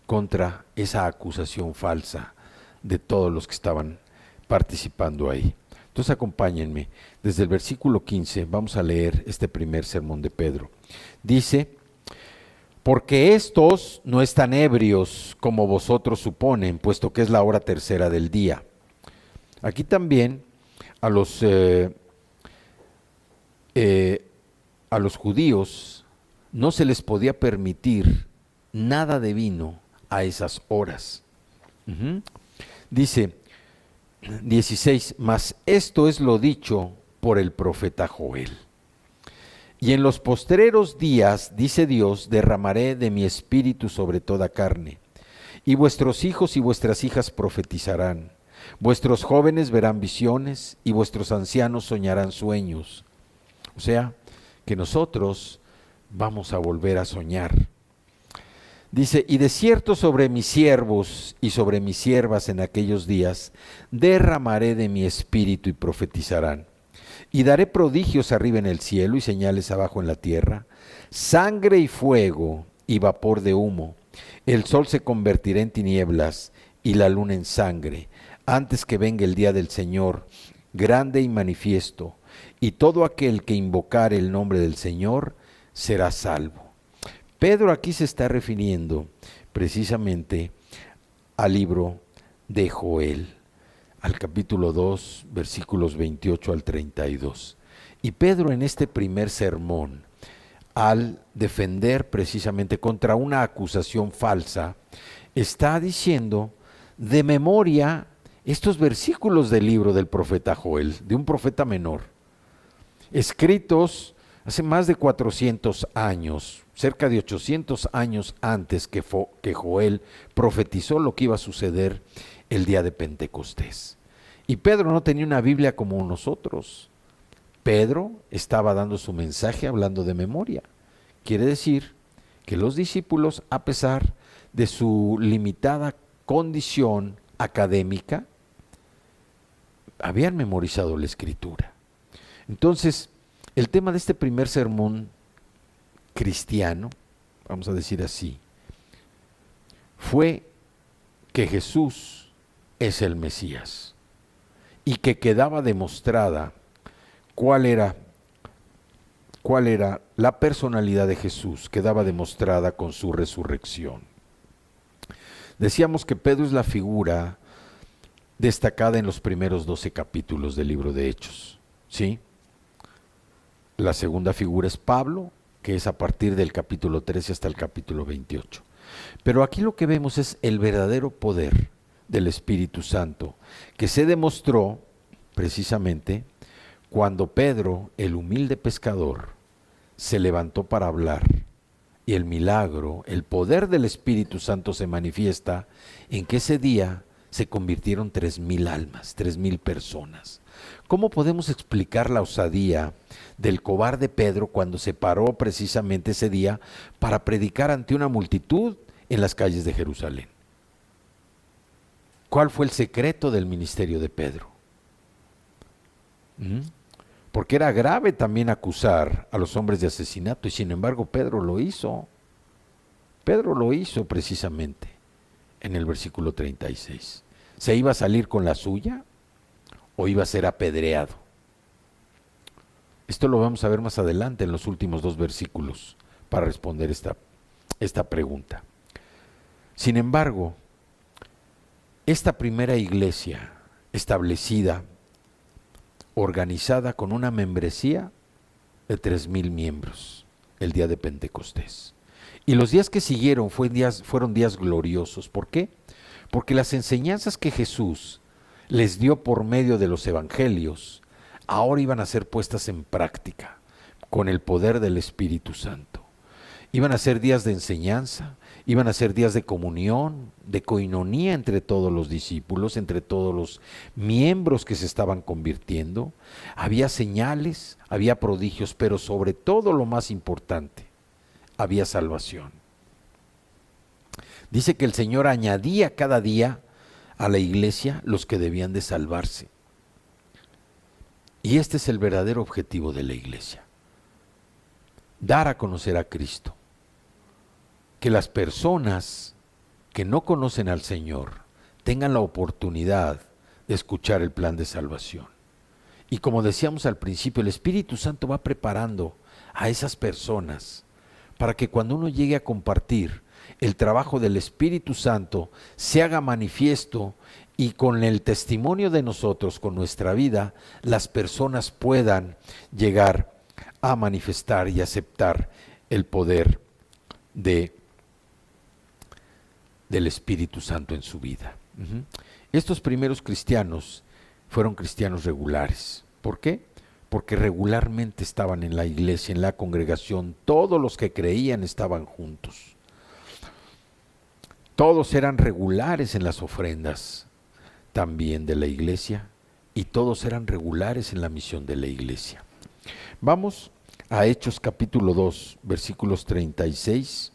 contra esa acusación falsa de todos los que estaban participando ahí. Entonces acompáñenme, desde el versículo 15 vamos a leer este primer sermón de Pedro. Dice: porque estos no están ebrios como vosotros suponen, puesto que es la hora tercera del día. Aquí también a los judíos no se les podía permitir nada de vino a esas horas. Dice 16, mas esto es lo dicho por el profeta Joel. Y en los postreros días, dice Dios, derramaré de mi espíritu sobre toda carne, y vuestros hijos y vuestras hijas profetizarán, vuestros jóvenes verán visiones, y vuestros ancianos soñarán sueños. O sea, que nosotros vamos a volver a soñar. Dice: y de cierto sobre mis siervos y sobre mis siervas en aquellos días, derramaré de mi espíritu y profetizarán. Y daré prodigios arriba en el cielo y señales abajo en la tierra, sangre y fuego y vapor de humo. El sol se convertirá en tinieblas y la luna en sangre, antes que venga el día del Señor, grande y manifiesto, y todo aquel que invocare el nombre del Señor será salvo. Pedro aquí se está refiriendo precisamente al libro de Joel, al capítulo 2, versículos 28 al 32. Y Pedro en este primer sermón, al defender precisamente contra una acusación falsa, está diciendo de memoria estos versículos del libro del profeta Joel, de un profeta menor, escritos hace más de 400 años, cerca de 800 años antes que Joel profetizó lo que iba a suceder el día de Pentecostés. Y Pedro no tenía una Biblia como nosotros. Pedro estaba dando su mensaje hablando de memoria. Quiere decir que los discípulos, a pesar de su limitada condición académica, habían memorizado la Escritura. Entonces, el tema de este primer sermón cristiano, vamos a decir así, fue que Jesús es el Mesías y que quedaba demostrada cuál era cuál era la personalidad de Jesús, quedaba demostrada con su resurrección. Decíamos que Pedro es la figura destacada en los primeros 12 capítulos del libro de Hechos, ¿sí? La segunda figura es Pablo, que es a partir del capítulo 13 hasta el capítulo 28. Pero aquí lo que vemos es el verdadero poder del Espíritu Santo, que se demostró precisamente cuando Pedro, el humilde pescador, se levantó para hablar, y el milagro, el poder del Espíritu Santo se manifiesta en que ese día se convirtieron 3,000 almas, 3,000 personas. ¿Cómo podemos explicar la osadía del cobarde Pedro cuando se paró precisamente ese día para predicar ante una multitud en las calles de Jerusalén? ¿Cuál fue el secreto del ministerio de Pedro? Porque era grave también acusar a los hombres de asesinato, y sin embargo Pedro lo hizo. Pedro lo hizo precisamente en el versículo 36. ¿Se iba a salir con la suya o iba a ser apedreado? Esto lo vamos a ver más adelante en los últimos 2 versículos para responder esta pregunta. Sin embargo, esta primera iglesia establecida, organizada con una membresía de 3,000 miembros el día de Pentecostés. Y los días que siguieron fueron días gloriosos. ¿Por qué? Porque las enseñanzas que Jesús les dio por medio de los evangelios ahora iban a ser puestas en práctica con el poder del Espíritu Santo. Iban a ser días de enseñanza, iban a ser días de comunión, de coinonía entre todos los discípulos, entre todos los miembros que se estaban convirtiendo. Había señales, había prodigios, pero sobre todo lo más importante, había salvación. Dice que el Señor añadía cada día a la iglesia los que debían de salvarse. Y este es el verdadero objetivo de la iglesia: dar a conocer a Cristo. Que las personas que no conocen al Señor tengan la oportunidad de escuchar el plan de salvación. Y como decíamos al principio, el Espíritu Santo va preparando a esas personas para que cuando uno llegue a compartir el trabajo del Espíritu Santo se haga manifiesto, y con el testimonio de nosotros, con nuestra vida, las personas puedan llegar a manifestar y aceptar el poder del Espíritu Santo en su vida. Estos primeros cristianos fueron cristianos regulares. ¿Por qué? Porque regularmente estaban en la iglesia, en la congregación. Todos los que creían estaban juntos. Todos eran regulares en las ofrendas también de la iglesia, y todos eran regulares en la misión de la iglesia. Vamos a Hechos capítulo 2, versículos 36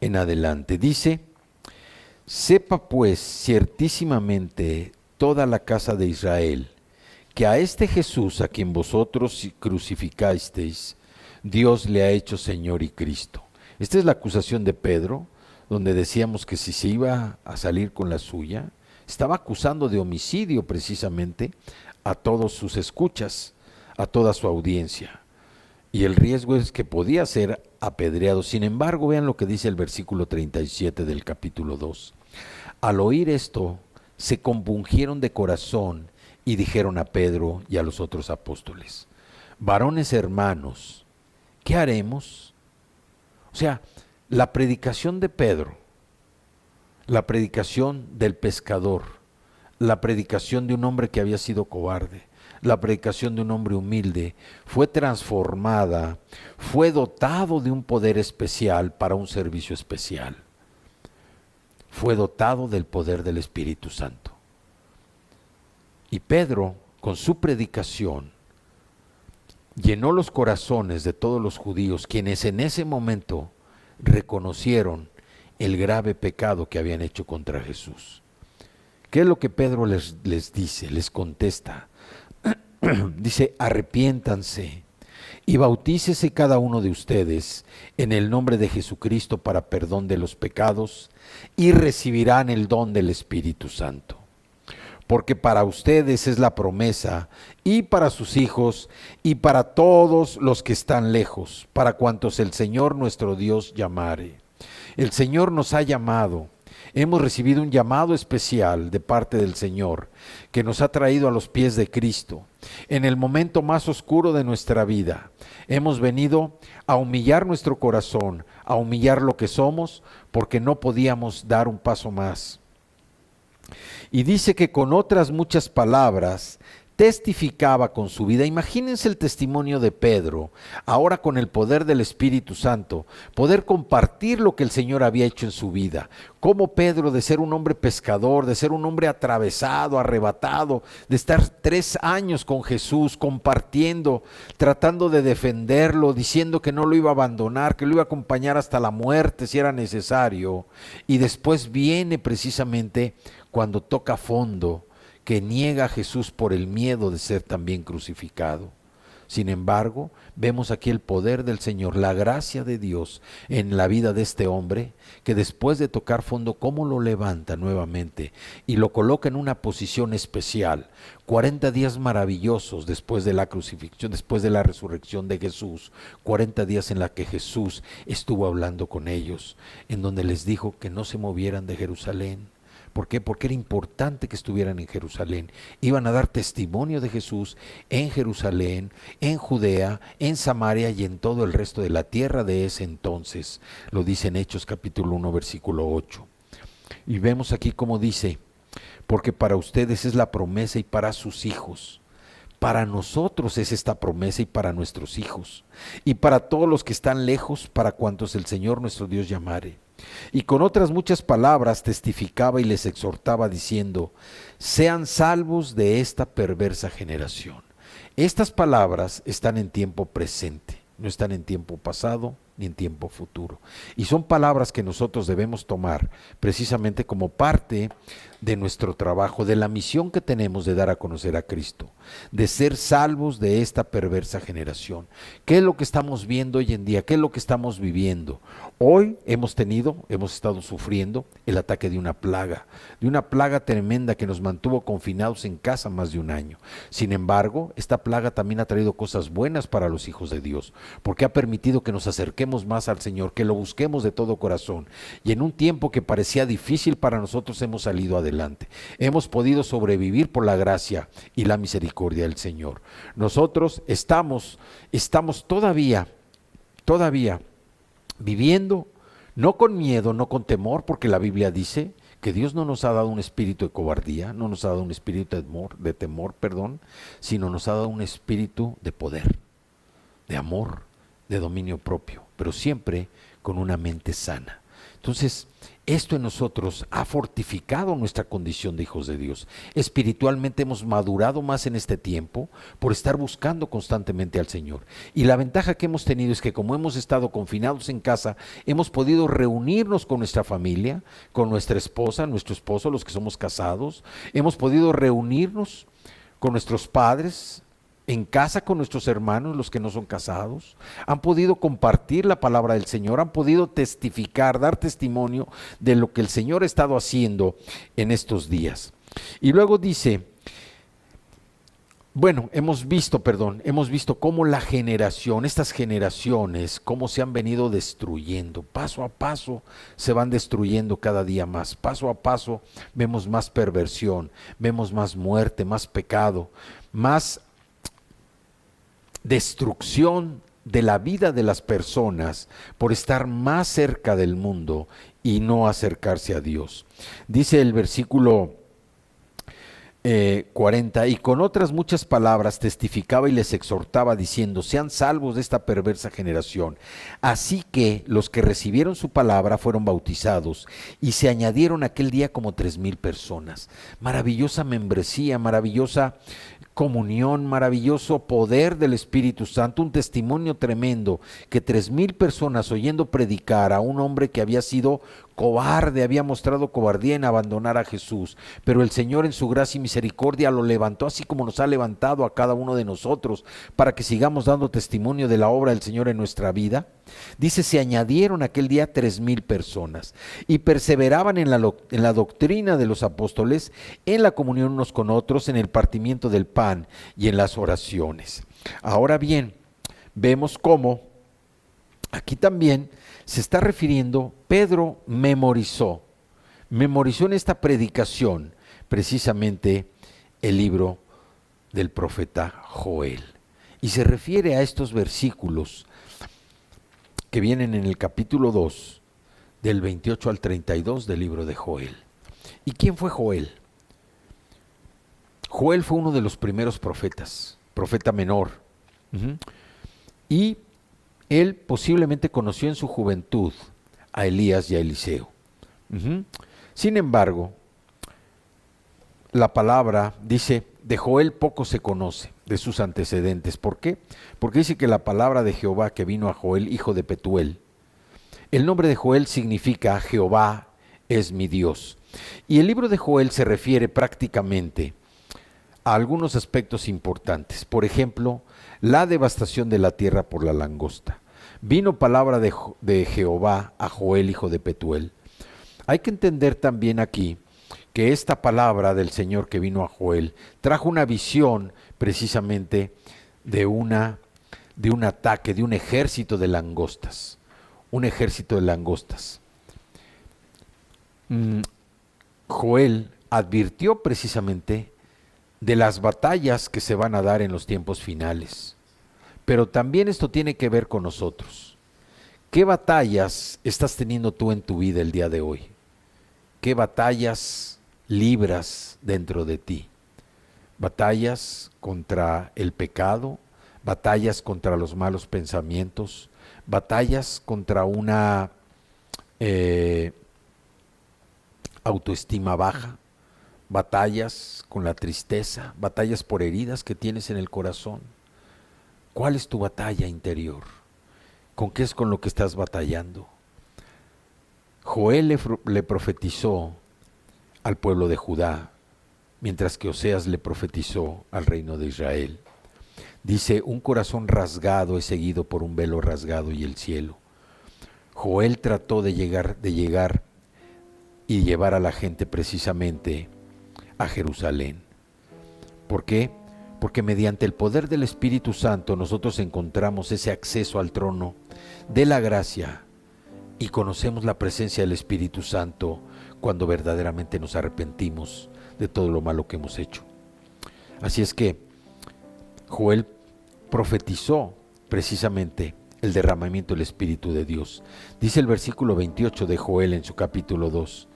en adelante. Dice: sepa pues ciertísimamente toda la casa de Israel, que a este Jesús a quien vosotros crucificasteis, Dios le ha hecho Señor y Cristo. Esta es la acusación de Pedro, donde decíamos que si se iba a salir con la suya, estaba acusando de homicidio precisamente a todos sus escuchas, a toda su audiencia. Y el riesgo es que podía ser apedreado. Sin embargo, vean lo que dice el versículo 37 del capítulo 2. Al oír esto, se compungieron de corazón y dijeron a Pedro y a los otros apóstoles: varones hermanos, ¿qué haremos? O sea, la predicación de Pedro, la predicación del pescador, la predicación de un hombre que había sido cobarde, la predicación de un hombre humilde, fue transformada, fue dotado de un poder especial para un servicio especial. Fue dotado del poder del Espíritu Santo. Y Pedro, con su predicación, llenó los corazones de todos los judíos, quienes en ese momento reconocieron el grave pecado que habían hecho contra Jesús. ¿Qué es lo que Pedro les dice? Les contesta. Dice: arrepiéntanse y bautícese cada uno de ustedes en el nombre de Jesucristo para perdón de los pecados, y recibirán el don del Espíritu Santo. porque para ustedes es la promesa, y para sus hijos, y para todos los que están lejos, para cuantos el Señor nuestro Dios llamare. El Señor nos ha llamado. Hemos recibido un llamado especial de parte del Señor, que nos ha traído a los pies de Cristo. En el momento más oscuro de nuestra vida, hemos venido a humillar nuestro corazón, a humillar lo que somos, porque no podíamos dar un paso más. Y dice que con otras muchas palabras testificaba con su vida. Imagínense el testimonio de Pedro, ahora con el poder del Espíritu Santo, poder compartir lo que el Señor había hecho en su vida. Como Pedro, de ser un hombre pescador, de ser un hombre atravesado, arrebatado, de estar 3 años con Jesús, compartiendo, tratando de defenderlo, diciendo que no lo iba a abandonar, que lo iba a acompañar hasta la muerte si era necesario. Y después viene precisamente cuando toca fondo, que niega a Jesús por el miedo de ser también crucificado. Sin embargo, vemos aquí el poder del Señor, la gracia de Dios en la vida de este hombre, que después de tocar fondo, cómo lo levanta nuevamente y lo coloca en una posición especial. 40 días maravillosos después de la crucifixión, después de la resurrección de Jesús, 40 días en la que Jesús estuvo hablando con ellos, en donde les dijo que no se movieran de Jerusalén. ¿Por qué? Porque era importante que estuvieran en Jerusalén. Iban a dar testimonio de Jesús en Jerusalén, en Judea, en Samaria y en todo el resto de la tierra de ese entonces. Lo dice en Hechos capítulo 1, versículo 8. Y vemos aquí cómo dice, porque para ustedes es la promesa y para sus hijos. Para nosotros es esta promesa y para nuestros hijos. Y para todos los que están lejos, para cuantos el Señor nuestro Dios llamare. Y con otras muchas palabras testificaba y les exhortaba diciendo, sean salvos de esta perversa generación. Estas palabras están en tiempo presente, no están en tiempo pasado ni en tiempo futuro. Y son palabras que nosotros debemos tomar precisamente como parte de nuestro trabajo, de la misión que tenemos de dar a conocer a Cristo, de ser salvos de esta perversa generación. ¿Qué es lo que estamos viendo hoy en día? ¿Qué es lo que estamos viviendo? Hoy hemos estado sufriendo el ataque de una plaga tremenda que nos mantuvo confinados en casa más de 1 año. Sin embargo, esta plaga también ha traído cosas buenas para los hijos de Dios, porque ha permitido que nos acerquemos más al Señor, que lo busquemos de todo corazón. Y en un tiempo que parecía difícil para nosotros, hemos salido adelante. Hemos podido sobrevivir por la gracia y la misericordia del Señor. Nosotros estamos todavía viviendo, no con miedo, no con temor, porque la Biblia dice que Dios no nos ha dado un espíritu de cobardía, no nos ha dado un espíritu de temor, sino nos ha dado un espíritu de poder, de amor, de dominio propio, pero siempre con una mente sana. Entonces, esto en nosotros ha fortificado nuestra condición de hijos de Dios. Espiritualmente hemos madurado más en este tiempo por estar buscando constantemente al Señor. Y la ventaja que hemos tenido es que como hemos estado confinados en casa, hemos podido reunirnos con nuestra familia, con nuestra esposa, nuestro esposo, los que somos casados. Hemos podido reunirnos con nuestros padres, en casa con nuestros hermanos, los que no son casados, han podido compartir la palabra del Señor, han podido testificar, dar testimonio de lo que el Señor ha estado haciendo en estos días. Y luego dice, hemos visto cómo estas generaciones, cómo se han venido destruyendo, paso a paso se van destruyendo cada día más, paso a paso vemos más perversión, vemos más muerte, más pecado, más destrucción de la vida de las personas por estar más cerca del mundo y no acercarse a Dios. Dice el versículo 40, y con otras muchas palabras testificaba y les exhortaba diciendo, sean salvos de esta perversa generación. Así que los que recibieron su palabra fueron bautizados y se añadieron aquel día como 3,000 personas. Maravillosa membresía, maravillosa comunión, maravilloso poder del Espíritu Santo, un testimonio tremendo, que 3,000 personas oyendo predicar a un hombre que había sido cobarde, había mostrado cobardía en abandonar a Jesús, pero el Señor en su gracia y misericordia lo levantó, así como nos ha levantado a cada uno de nosotros, para que sigamos dando testimonio de la obra del Señor en nuestra vida. Dice, se añadieron aquel día 3,000 personas y perseveraban en la doctrina de los apóstoles, en la comunión unos con otros, en el partimiento del pan y en las oraciones. Ahora bien, vemos cómo aquí también se está refiriendo, Pedro memorizó en esta predicación precisamente el libro del profeta Joel. Y se refiere a estos versículos que vienen en el capítulo 2, del 28 al 32 del libro de Joel. ¿Y quién fue Joel? Joel fue uno de los primeros profetas, profeta menor. Y él posiblemente conoció en su juventud a Elías y a Eliseo. Sin embargo, la palabra dice, de Joel poco se conoce de sus antecedentes. ¿Por qué? Porque dice que la palabra de Jehová que vino a Joel, hijo de Petuel. El nombre de Joel significa Jehová es mi Dios. Y el libro de Joel se refiere prácticamente a algunos aspectos importantes. Por ejemplo, la devastación de la tierra por la langosta. Vino palabra de Jehová a Joel, hijo de Petuel. Hay que entender también aquí que esta palabra del Señor que vino a Joel trajo una visión precisamente de un ataque, de un ejército de langostas. Un ejército de langostas. Joel advirtió precisamente de las batallas que se van a dar en los tiempos finales. Pero también esto tiene que ver con nosotros. ¿Qué batallas estás teniendo tú en tu vida el día de hoy? ¿Qué batallas libras dentro de ti? Batallas contra el pecado, batallas contra los malos pensamientos, batallas contra una autoestima baja, batallas con la tristeza, batallas por heridas que tienes en el corazón. ¿Cuál es tu batalla interior? ¿Con qué es con lo que estás batallando? Joel le profetizó al pueblo de Judá, mientras que Oseas le profetizó al reino de Israel. Dice, un corazón rasgado es seguido por un velo rasgado y el cielo. Joel trató de llegar y llevar a la gente precisamente a Jerusalén. ¿Por qué? Porque mediante el poder del Espíritu Santo nosotros encontramos ese acceso al trono de la gracia y conocemos la presencia del Espíritu Santo cuando verdaderamente nos arrepentimos de todo lo malo que hemos hecho. Así es que Joel profetizó precisamente el derramamiento del Espíritu de Dios. Dice el versículo 28 de Joel en su capítulo 2,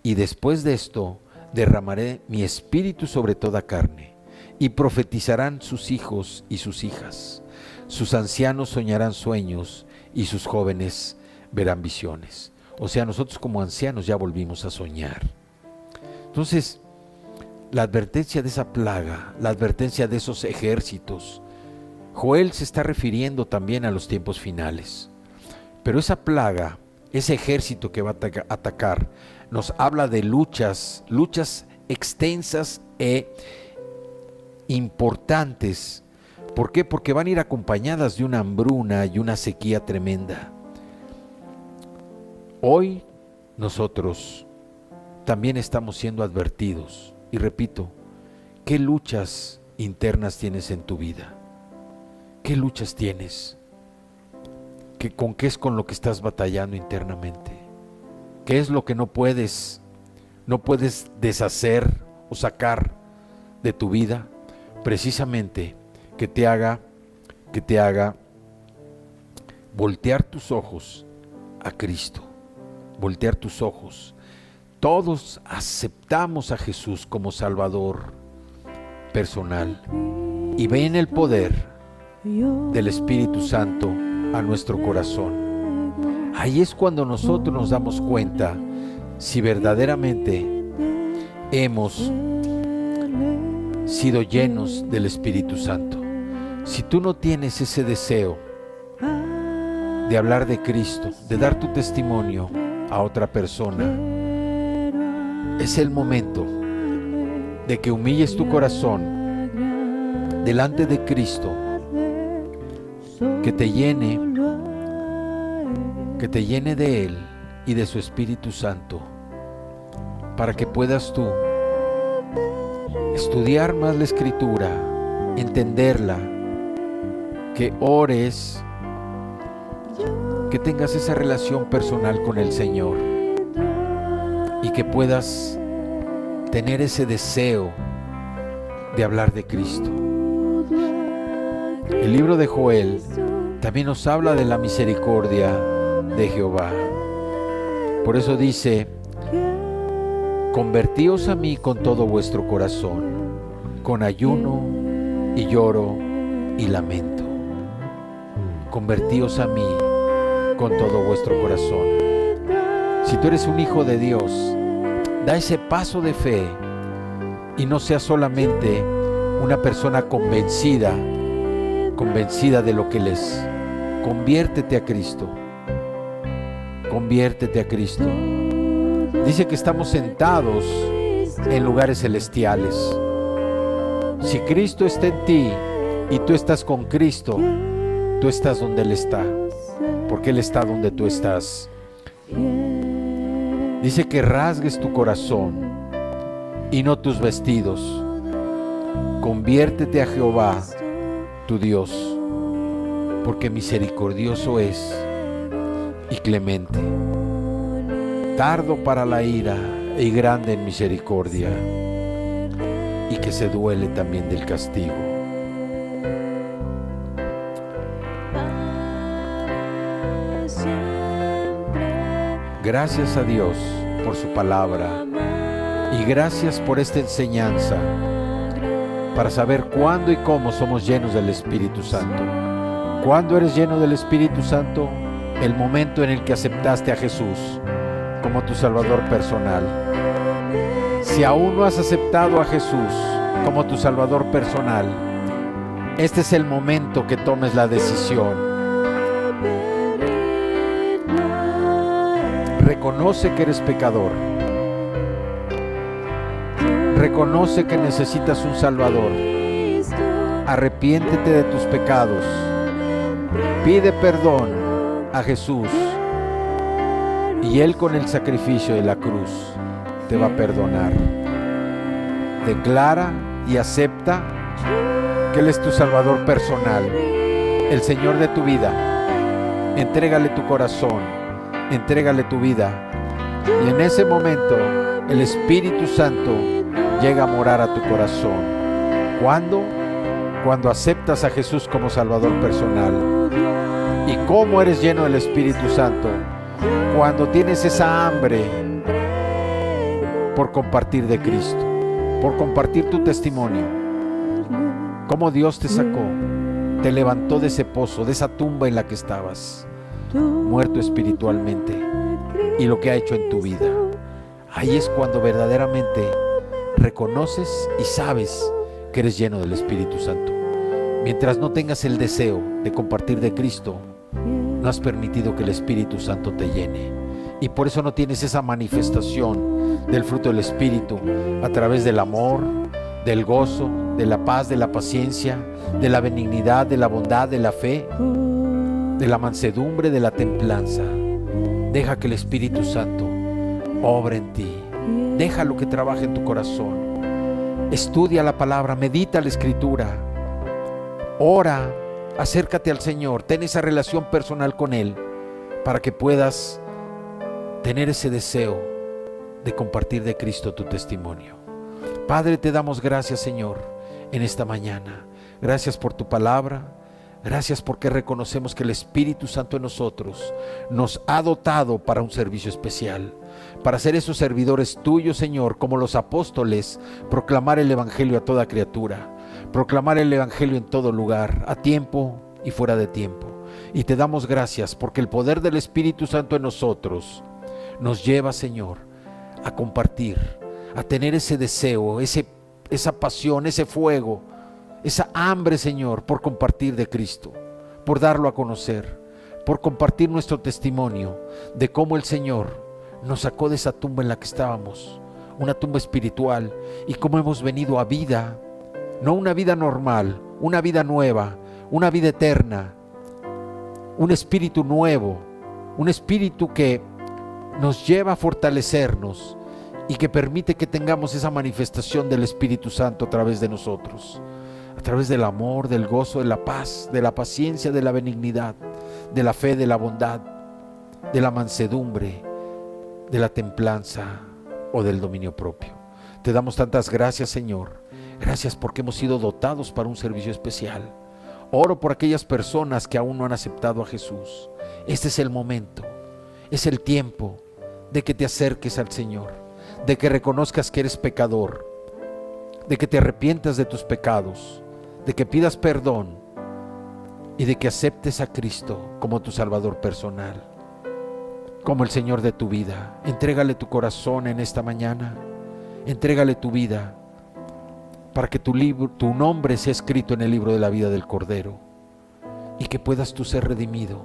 y después de esto derramaré mi espíritu sobre toda carne, y profetizarán sus hijos y sus hijas. Sus ancianos soñarán sueños, y sus jóvenes verán visiones. O sea, nosotros como ancianos ya volvimos a soñar. Entonces, la advertencia de esa plaga, la advertencia de esos ejércitos, Joel se está refiriendo también a los tiempos finales. Pero esa plaga, ese ejército que va a atacar, nos habla de luchas extensas e importantes. ¿Por qué? Porque van a ir acompañadas de una hambruna y una sequía tremenda. Hoy nosotros también estamos siendo advertidos. Y repito, ¿qué luchas internas tienes en tu vida? ¿Qué luchas tienes? ¿Con qué es con lo que estás batallando internamente? ¿Qué es lo que no puedes deshacer o sacar de tu vida? Precisamente que te haga voltear tus ojos a Cristo, voltear tus ojos. Todos aceptamos a Jesús como Salvador personal y ven el poder del Espíritu Santo a nuestro corazón. Ahí es cuando nosotros nos damos cuenta si verdaderamente hemos sido llenos del Espíritu Santo. Si tú no tienes ese deseo de hablar de Cristo, de dar tu testimonio a otra persona, es el momento de que humilles tu corazón delante de Cristo, que te llene de Él y de su Espíritu Santo, para que puedas tú estudiar más la Escritura, entenderla, que ores, que tengas esa relación personal con el Señor y que puedas tener ese deseo de hablar de Cristo. El libro de Joel también nos habla de la misericordia de Jehová. Por eso dice: convertíos a mí con todo vuestro corazón, con ayuno y lloro y lamento. Convertíos a mí con todo vuestro corazón. Si tú eres un hijo de Dios, da ese paso de fe y no seas solamente una persona convencida de lo que Él es. Conviértete a Cristo. Conviértete a Cristo. Dice que estamos sentados en lugares celestiales. Si Cristo está en ti y tú estás con Cristo, tú estás donde Él está, porque Él está donde tú estás. Dice que rasgues tu corazón y no tus vestidos. Conviértete a Jehová, tu Dios, porque misericordioso es y clemente, tardo para la ira y grande en misericordia, y que se duele también del castigo. Gracias a Dios por su palabra y gracias por esta enseñanza para saber cuándo y cómo somos llenos del Espíritu Santo. ¿Cuándo eres lleno del Espíritu Santo? El momento en el que aceptaste a Jesús como tu Salvador personal. Si aún no has aceptado a Jesús como tu Salvador personal, este es el momento que tomes la decisión. Reconoce que eres pecador. Reconoce que necesitas un Salvador. Arrepiéntete de tus pecados. Pide perdón a Jesús y Él, con el sacrificio de la cruz, te va a perdonar. Declara y acepta que Él es tu Salvador personal, el Señor de tu vida. Entrégale tu corazón, entrégale tu vida, y en ese momento el Espíritu Santo llega a morar a tu corazón. ¿Cuándo? Cuando aceptas a Jesús como Salvador personal. ¿Y cómo eres lleno del Espíritu Santo? Cuando tienes esa hambre por compartir de Cristo, por compartir tu testimonio. Cómo Dios te sacó, te levantó de ese pozo, de esa tumba en la que estabas, muerto espiritualmente, y lo que ha hecho en tu vida. Ahí es cuando verdaderamente reconoces y sabes que eres lleno del Espíritu Santo. Mientras no tengas el deseo de compartir de Cristo, no has permitido que el Espíritu Santo te llene, y por eso no tienes esa manifestación del fruto del Espíritu a través del amor, del gozo, de la paz, de la paciencia, de la benignidad, de la bondad, de la fe, de la mansedumbre, de la templanza. Deja que el Espíritu Santo obre en ti. Déjalo que trabaje en tu corazón. Estudia la palabra, medita la Escritura, ora, acércate al Señor, ten esa relación personal con Él para que puedas tener ese deseo de compartir de Cristo tu testimonio. Padre, te damos gracias, Señor, en esta mañana. Gracias por tu palabra. Gracias porque reconocemos que el Espíritu Santo en nosotros nos ha dotado para un servicio especial, para ser esos servidores tuyos, Señor, como los apóstoles, proclamar el Evangelio a toda criatura, proclamar el Evangelio en todo lugar, a tiempo y fuera de tiempo. Y te damos gracias porque el poder del Espíritu Santo en nosotros nos lleva, Señor, a compartir, a tener ese deseo, ese esa pasión, ese fuego, esa hambre, Señor, por compartir de Cristo, por darlo a conocer, por compartir nuestro testimonio de cómo el Señor nos sacó de esa tumba en la que estábamos, una tumba espiritual, y cómo hemos venido a vida, no una vida normal, una vida nueva, una vida eterna, un espíritu nuevo, un espíritu que nos lleva a fortalecernos y que permite que tengamos esa manifestación del Espíritu Santo a través de nosotros, a través del amor, del gozo, de la paz, de la paciencia, de la benignidad, de la fe, de la bondad, de la mansedumbre, de la templanza o del dominio propio. Te damos tantas gracias, Señor. Gracias porque hemos sido dotados para un servicio especial. Oro por aquellas personas que aún no han aceptado a Jesús. Este es el momento, es el tiempo de que te acerques al Señor, de que reconozcas que eres pecador, de que te arrepientas de tus pecados, de que pidas perdón y de que aceptes a Cristo como tu Salvador personal, como el Señor de tu vida. Entrégale tu corazón en esta mañana, entrégale tu vida para que tu nombre sea escrito en el libro de la vida del Cordero y que puedas tú ser redimido,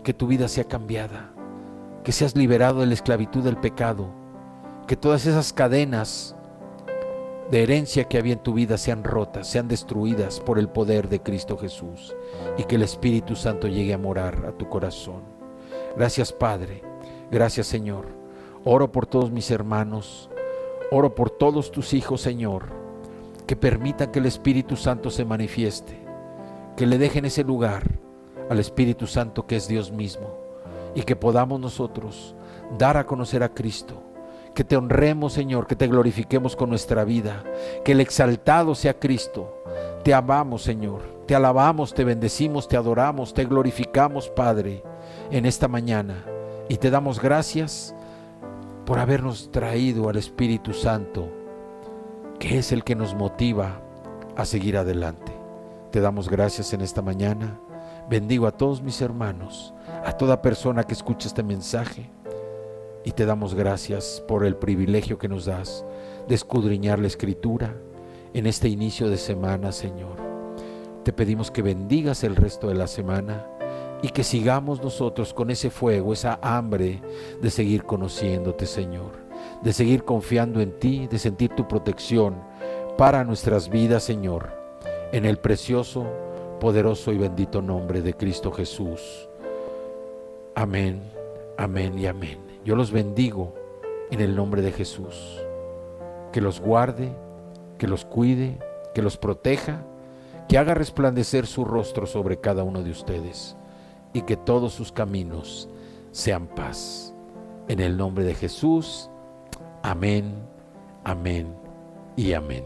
que tu vida sea cambiada, que seas liberado de la esclavitud del pecado, que todas esas cadenas de herencia que había en tu vida sean rotas, sean destruidas por el poder de Cristo Jesús, y que el Espíritu Santo llegue a morar a tu corazón. Gracias, Padre, gracias, Señor. Oro por todos mis hermanos, oro por todos tus hijos, Señor, que permitan que el Espíritu Santo se manifieste, que le dejen ese lugar al Espíritu Santo que es Dios mismo, y que podamos nosotros dar a conocer a Cristo, que te honremos, Señor, que te glorifiquemos con nuestra vida, que el exaltado sea Cristo. Te amamos, Señor, te alabamos, te bendecimos, te adoramos, te glorificamos, Padre, en esta mañana, y te damos gracias por habernos traído al Espíritu Santo, que es el que nos motiva a seguir adelante. Te damos gracias en esta mañana. Bendigo a todos mis hermanos, a toda persona que escuche este mensaje, y te damos gracias por el privilegio que nos das de escudriñar la Escritura en este inicio de semana, Señor. Te pedimos que bendigas el resto de la semana y que sigamos nosotros con ese fuego, esa hambre de seguir conociéndote, Señor, de seguir confiando en ti, de sentir tu protección para nuestras vidas, Señor, en el precioso, poderoso y bendito nombre de Cristo Jesús. Amén, amén y amén. Yo los bendigo en el nombre de Jesús. Que los guarde, que los cuide, que los proteja, que haga resplandecer su rostro sobre cada uno de ustedes y que todos sus caminos sean paz. En el nombre de Jesús, amén, amén y amén.